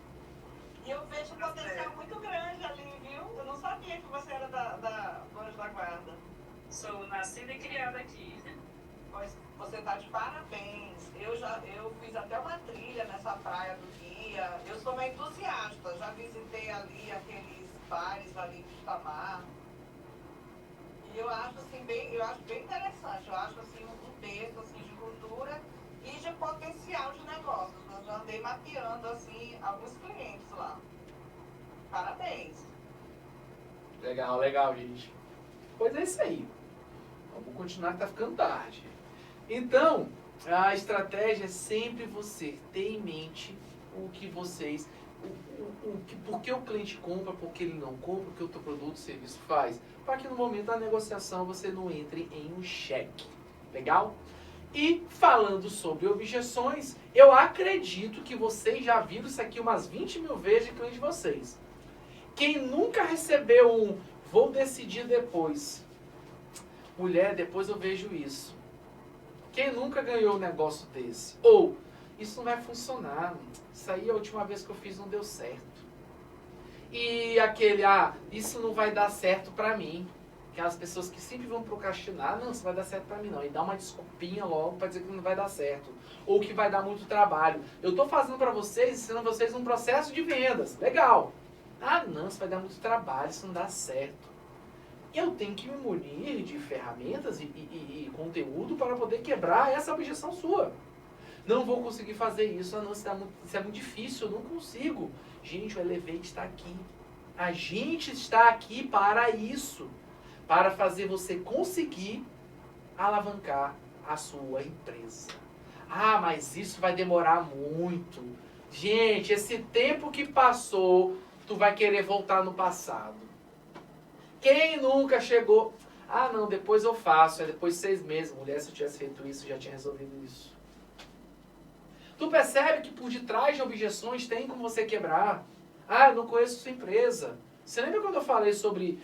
E eu vejo um potencial muito grande ali, viu? Eu não sabia que você era do Anjo da Guarda. Sou nascida e criada aqui. Pois você tá de parabéns. Eu fiz até uma trilha nessa praia do Guia. Eu sou uma entusiasta. Já visitei ali aqueles bares ali de Itamar. E eu acho assim bem interessante. Eu acho assim um berço assim de cultura e de potencial de negócios. Eu já andei mapeando assim alguns clientes lá. Parabéns. Legal, legal, gente. Pois é isso aí. Vamos continuar que tá ficando tarde. Então, a estratégia é sempre você ter em mente o que vocês... por que o cliente compra, por que ele não compra, o que o teu produto ou serviço faz. Para que no momento da negociação você não entre em um cheque. Legal? E falando sobre objeções, eu acredito que vocês já viram isso aqui umas 20 mil vezes de cliente de vocês. Quem nunca recebeu um vou decidir depois. Mulher, depois eu vejo isso. Quem nunca ganhou um negócio desse? Ou, isso não vai funcionar. Isso aí a última vez que eu fiz não deu certo. E aquele, isso não vai dar certo pra mim. Aquelas pessoas que sempre vão procrastinar, não, isso vai dar certo pra mim não. E dá uma desculpinha logo pra dizer que não vai dar certo. Ou que vai dar muito trabalho. Eu tô fazendo pra vocês, ensinando vocês um processo de vendas. Legal. Não, isso vai dar muito trabalho, isso não dá certo. Eu tenho que me munir de ferramentas e conteúdo para poder quebrar essa objeção sua. Não vou conseguir fazer isso, não, isso é muito difícil, eu não consigo. Gente, o Elevate está aqui. A gente está aqui para isso. Para fazer você conseguir alavancar a sua empresa. Mas isso vai demorar muito. Gente, esse tempo que passou, tu vai querer voltar no passado. Quem nunca chegou... não, depois eu faço. É depois de 6 meses. Mulher, se eu tivesse feito isso, eu já tinha resolvido isso. Tu percebe que por detrás de objeções tem como você quebrar. Eu não conheço sua empresa. Você lembra quando eu falei sobre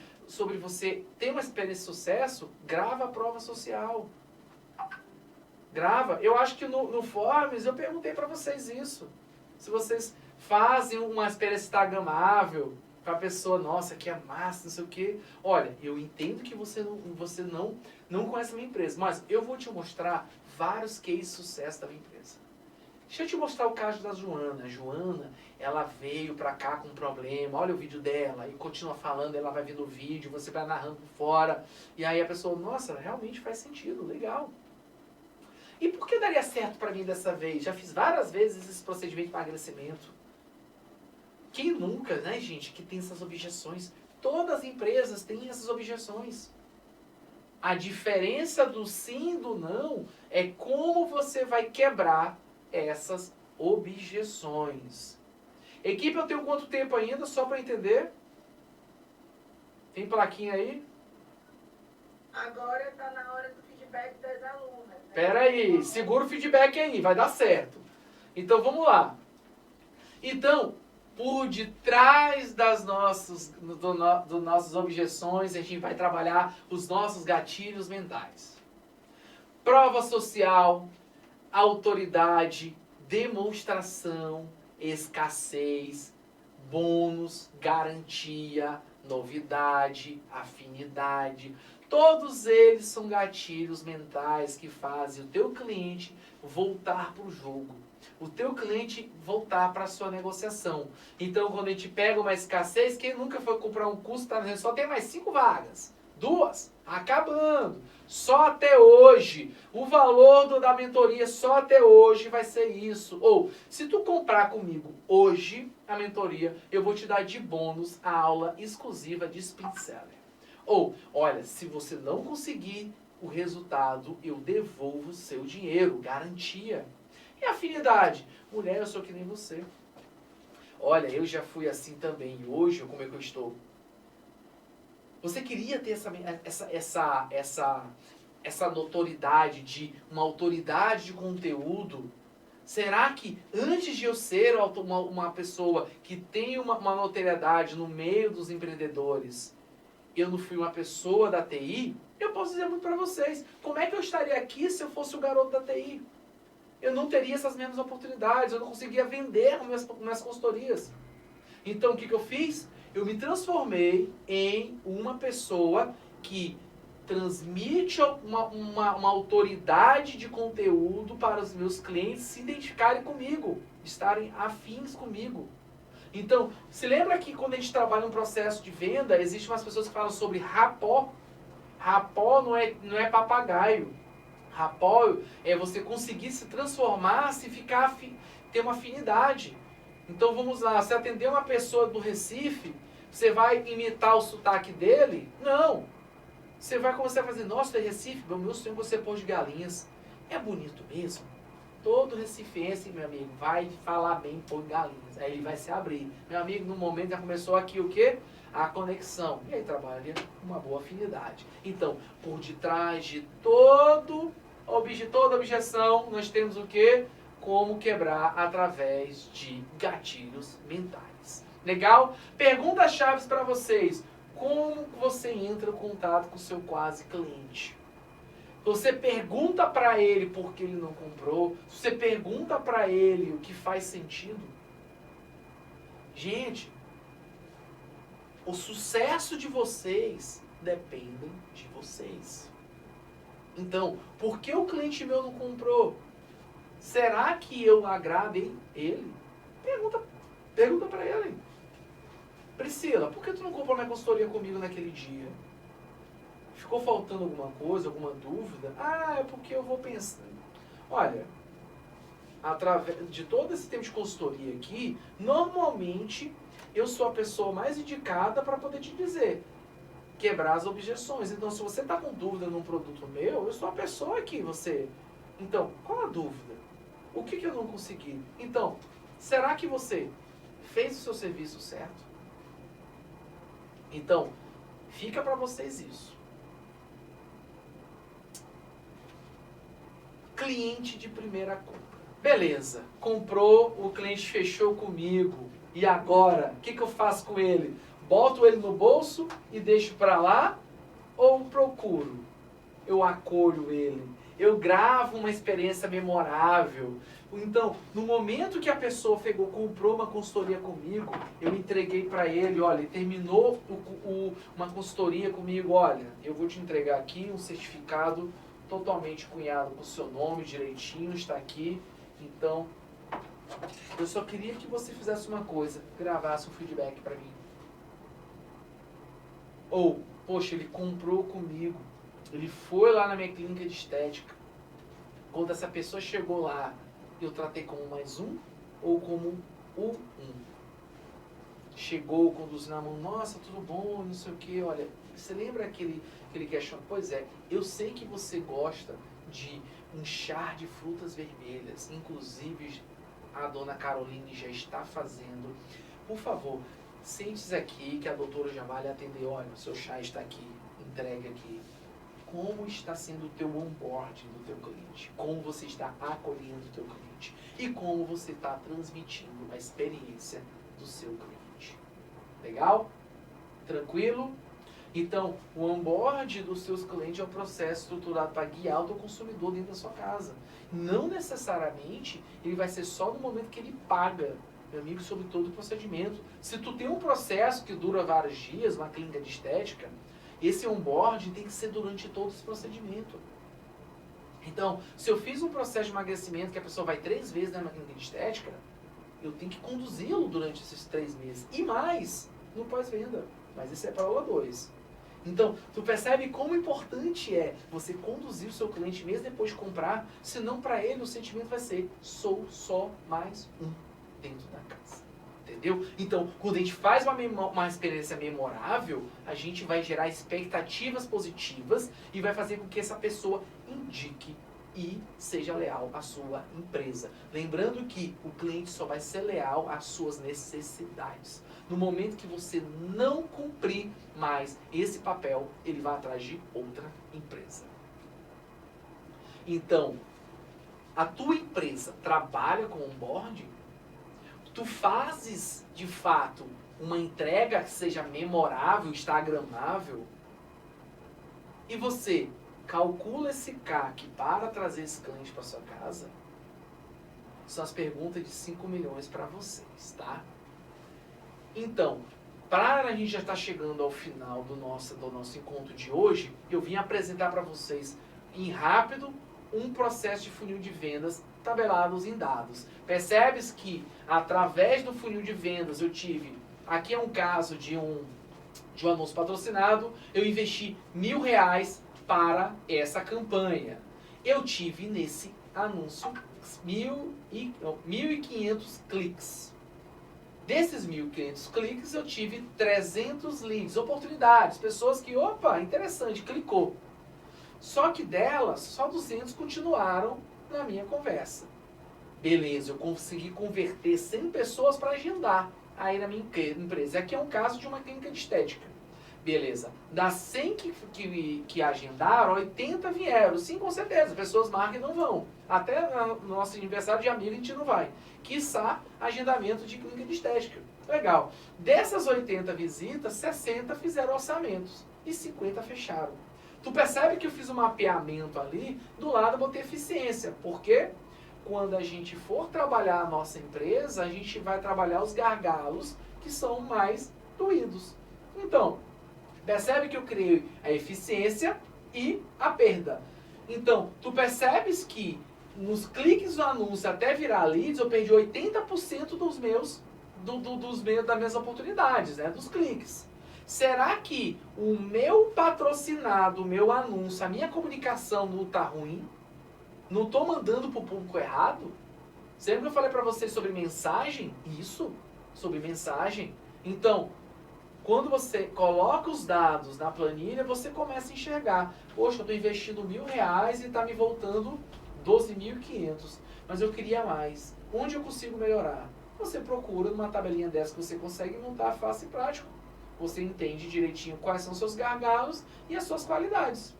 você ter uma experiência de sucesso? Grava a prova social. Grava. Eu acho que no Forms eu perguntei para vocês isso. Se vocês fazem uma experiência instagramável para a pessoa, nossa, que é massa, não sei o quê. Olha, eu entendo que você não conhece a minha empresa, mas eu vou te mostrar vários cases de sucesso da minha empresa. Deixa eu te mostrar o caso da Joana. A Joana, ela veio pra cá com um problema, olha o vídeo dela, e continua falando, ela vai vendo o vídeo, você vai narrando por fora, e aí a pessoa, nossa, realmente faz sentido, legal. E por que daria certo pra mim dessa vez? Já fiz várias vezes esse procedimento de emagrecimento. Quem nunca, né, gente, que tem essas objeções? Todas as empresas têm essas objeções. A diferença do sim e do não é como você vai quebrar essas objeções. Equipe, eu tenho quanto tempo ainda, só para entender? Tem plaquinha aí? Agora está na hora do feedback das alunas. Né? Pera aí, segura o feedback aí, vai dar certo. Então, vamos lá. Então, por detrás das nossas objeções, a gente vai trabalhar os nossos gatilhos mentais. Prova social, autoridade, demonstração, escassez, bônus, garantia, novidade, afinidade. Todos eles são gatilhos mentais que fazem o teu cliente voltar para o jogo. O teu cliente voltar para a sua negociação. Então, quando a gente pega uma escassez, quem nunca foi comprar um curso, tá dizendo, só tem mais 5 vagas. 2, acabando. Só até hoje. O valor da mentoria só até hoje vai ser isso. Ou, se tu comprar comigo hoje a mentoria, eu vou te dar de bônus a aula exclusiva de Spin Seller. Ou, olha, se você não conseguir o resultado, eu devolvo o seu dinheiro. Garantia. E afinidade? Mulher, eu sou que nem você. Olha, eu já fui assim também. E hoje, como é que eu estou? Você queria ter essa notoriedade de uma autoridade de conteúdo? Será que antes de eu ser uma pessoa que tem uma notoriedade no meio dos empreendedores, eu não fui uma pessoa da TI, eu posso dizer muito para vocês, como é que eu estaria aqui se eu fosse o garoto da TI? Eu não teria essas mesmas oportunidades, eu não conseguia vender minhas consultorias. Então, o que eu fiz? Eu me transformei em uma pessoa que transmite uma autoridade de conteúdo para os meus clientes se identificarem comigo, estarem afins comigo. Então, se lembra que quando a gente trabalha um processo de venda, existem umas pessoas que falam sobre rapó. Rapó não é papagaio. Rapó é você conseguir se transformar, se ficar, ter uma afinidade. Então vamos lá, se atender uma pessoa do Recife, você vai imitar o sotaque dele? Não. Você vai começar a fazer, nossa, é Recife, meu sonho é você pôr de galinhas. É bonito mesmo? Todo recifiense, meu amigo, vai falar bem pôr de galinhas. Aí ele vai se abrir. Meu amigo, no momento já começou aqui o quê? A conexão. E aí trabalha uma boa afinidade. Então, por detrás de toda objeção, nós temos o quê? Como quebrar através de gatilhos mentais. Legal? Perguntas-chave para vocês. Como você entra em contato com o seu quase cliente? Você pergunta para ele por que ele não comprou. Você pergunta para ele o que faz sentido. Gente, o sucesso de vocês depende de vocês. Então, por que o cliente meu não comprou? Será que eu agrado ele? Pergunta para ele. Priscila, por que tu não comprou minha consultoria comigo naquele dia? Ficou faltando alguma coisa, alguma dúvida? Ah, é porque eu vou pensando. Olha, através de todo esse tempo de consultoria aqui, normalmente eu sou a pessoa mais indicada para poder te dizer, quebrar as objeções. Então, se você está com dúvida num produto meu, eu sou a pessoa que você... Então, qual a dúvida? O que eu não consegui? Então, será que você fez o seu serviço certo? Então, fica para vocês isso. Cliente de primeira compra. Beleza, comprou, o cliente fechou comigo. E agora, o que eu faço com ele? Boto ele no bolso e deixo para lá? Ou procuro? Eu acolho ele. Eu gravo uma experiência memorável. Então, no momento que a pessoa comprou uma consultoria comigo, eu entreguei para ele, olha, ele terminou uma consultoria comigo, olha, eu vou te entregar aqui um certificado totalmente cunhado com o seu nome direitinho, está aqui. Então, eu só queria que você fizesse uma coisa, gravasse um feedback para mim. Ou, poxa, ele comprou comigo, ele foi lá na minha clínica de estética. Quando essa pessoa chegou lá, eu tratei como mais um ou como um? Chegou, conduzindo a mão, nossa, tudo bom, não sei o que, olha, você lembra aquele questionamento? Pois é, eu sei que você gosta de um chá de frutas vermelhas, inclusive a dona Caroline já está fazendo. Por favor, sente-se aqui que a doutora já vai lhe atender, olha, o seu chá está aqui, entregue aqui. Como está sendo o teu onboarding do teu cliente? Como você está acolhendo o teu cliente? E como você está transmitindo a experiência do seu cliente? Legal? Tranquilo? Então, o onboard dos seus clientes é um processo estruturado para guiar o teu consumidor dentro da sua casa. Não necessariamente ele vai ser só no momento que ele paga, meu amigo, sobre todo o procedimento. Se tu tem um processo que dura vários dias, uma clínica de estética, esse onboard tem que ser durante todo esse procedimento. Então, se eu fiz um processo de emagrecimento que a pessoa vai 3 vezes na clínica de estética, eu tenho que conduzi-lo durante esses 3 meses. E mais, no pós-venda. Mas isso é para aula 2. Então, tu percebe como importante é você conduzir o seu cliente mesmo depois de comprar, senão para ele o sentimento vai ser, sou só mais um dentro da casa. Entendeu? Então, quando a gente faz uma experiência memorável, a gente vai gerar expectativas positivas e vai fazer com que essa pessoa indique e seja leal à sua empresa. Lembrando que o cliente só vai ser leal às suas necessidades. No momento que você não cumprir mais esse papel, ele vai atrás de outra empresa. Então, a tua empresa trabalha com onboarding? Tu fazes, de fato, uma entrega que seja memorável, instagramável, e você calcula esse CAC para trazer esse cliente para sua casa, são as perguntas de 5 milhões para vocês, tá? Então, para a gente já estar chegando ao final do nosso encontro de hoje, eu vim apresentar para vocês, em rápido, um processo de funil de vendas tabelados em dados. Percebes que, através do funil de vendas, eu tive... Aqui é um caso de um anúncio patrocinado, eu investi R$1.000 para essa campanha. Eu tive nesse anúncio 1.500 cliques. Desses 1.500 cliques, eu tive 300 leads, oportunidades, pessoas que, opa, interessante, clicou. Só que delas, só 200 continuaram na minha conversa. Beleza, eu consegui converter 100 pessoas para agendar aí na minha empresa. Aqui é um caso de uma clínica de estética. Beleza. Das 100 que agendaram, 80 vieram. Sim, com certeza. Pessoas marcam e não vão. Até no nosso aniversário de amigo a gente não vai. Quiçá agendamento de clínica de estética. Legal. Dessas 80 visitas, 60 fizeram orçamentos. E 50 fecharam. Tu percebe que eu fiz um mapeamento ali, do lado eu botei eficiência. Por quê? Quando a gente for trabalhar a nossa empresa, a gente vai trabalhar os gargalos que são mais doídos. Então, percebe que eu criei a eficiência e a perda. Então, tu percebes que nos cliques do anúncio até virar leads, eu perdi 80% das minhas oportunidades, né? Dos cliques. Será que o meu patrocinado, o meu anúncio, a minha comunicação não está ruim? Não estou mandando para o público errado? Sempre que eu falei para vocês sobre mensagem, isso, sobre mensagem. Então, quando você coloca os dados na planilha, você começa a enxergar. Poxa, eu estou investindo R$1.000 e está me voltando 12.500. Mas eu queria mais. Onde eu consigo melhorar? Você procura numa tabelinha dessa que você consegue montar fácil e prático. Você entende direitinho quais são os seus gargalos e as suas qualidades.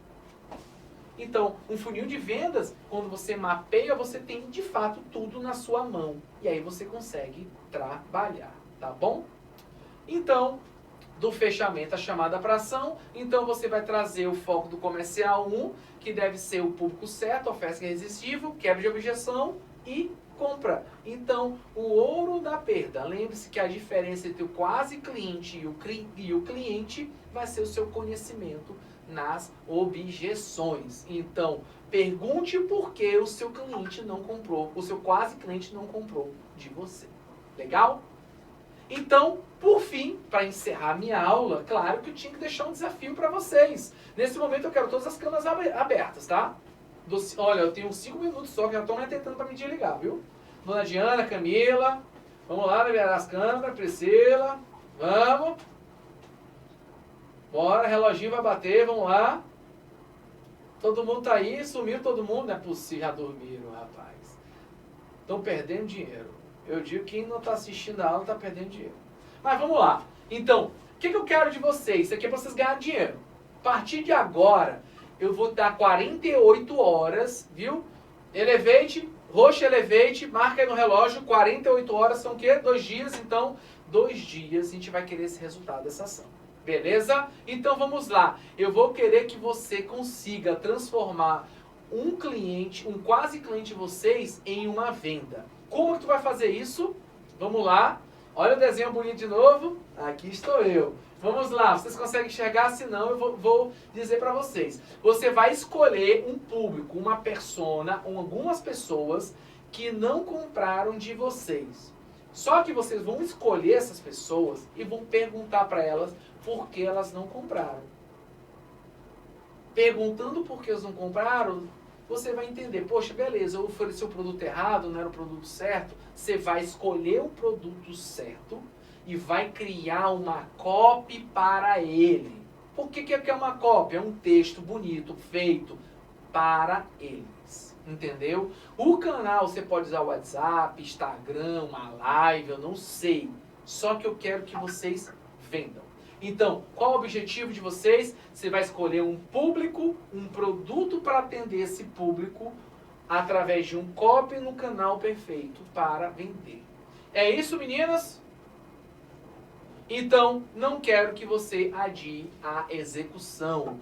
Então, um funil de vendas, quando você mapeia, você tem de fato tudo na sua mão. E aí você consegue trabalhar, tá bom? Então, do fechamento à chamada para ação, então você vai trazer o foco do comercial 1, que deve ser o público certo, oferta irresistível, quebra de objeção e compra. Então, o ouro da perda. Lembre-se que a diferença entre o quase cliente e o cliente vai ser o seu conhecimento nas objeções. Então, pergunte por que o seu cliente não comprou, o seu quase cliente não comprou de você. Legal? Então, por fim, para encerrar minha aula, claro que eu tinha que deixar um desafio para vocês. Nesse momento eu quero todas as câmeras abertas, tá? Olha, eu tenho 5 minutos só, que já estão me tentando para me desligar, viu? Dona Diana, Camila, vamos lá, liberar as câmeras, Priscila, vamos. Bora, reloginho vai bater, vamos lá. Todo mundo tá aí, sumiu todo mundo, não é possível, já dormiram, rapaz. Estão perdendo dinheiro. Eu digo que quem não está assistindo a aula está perdendo dinheiro. Mas vamos lá. Então, o que eu quero de vocês? Isso aqui é para vocês ganharem dinheiro. A partir de agora, eu vou dar 48 horas, viu? Elevate, roxo Elevate, marca aí no relógio, 48 horas são o quê? 2 dias, então 2 dias a gente vai querer esse resultado dessa ação. Beleza? Então vamos lá. Eu vou querer que você consiga transformar um cliente, um quase cliente de vocês em uma venda. Como que tu vai fazer isso? Vamos lá. Olha o desenho bonito de novo. Aqui estou eu. Vamos lá. Vocês conseguem enxergar? Se não, eu vou dizer para vocês. Você vai escolher um público, uma persona, algumas pessoas que não compraram de vocês. Só que vocês vão escolher essas pessoas e vão perguntar para elas por que elas não compraram. Perguntando por que elas não compraram, você vai entender, poxa, beleza, eu ofereci o produto errado, não era o produto certo. Você vai escolher o produto certo e vai criar uma copy para ele. Por que é uma copy? É um texto bonito, feito para eles. Entendeu? O canal você pode usar o WhatsApp, Instagram, uma live, eu não sei. Só que eu quero que vocês vendam. Então, qual o objetivo de vocês? Você vai escolher um público, um produto para atender esse público através de um copy no canal perfeito para vender. É isso, meninas? Então, não quero que você adie a execução.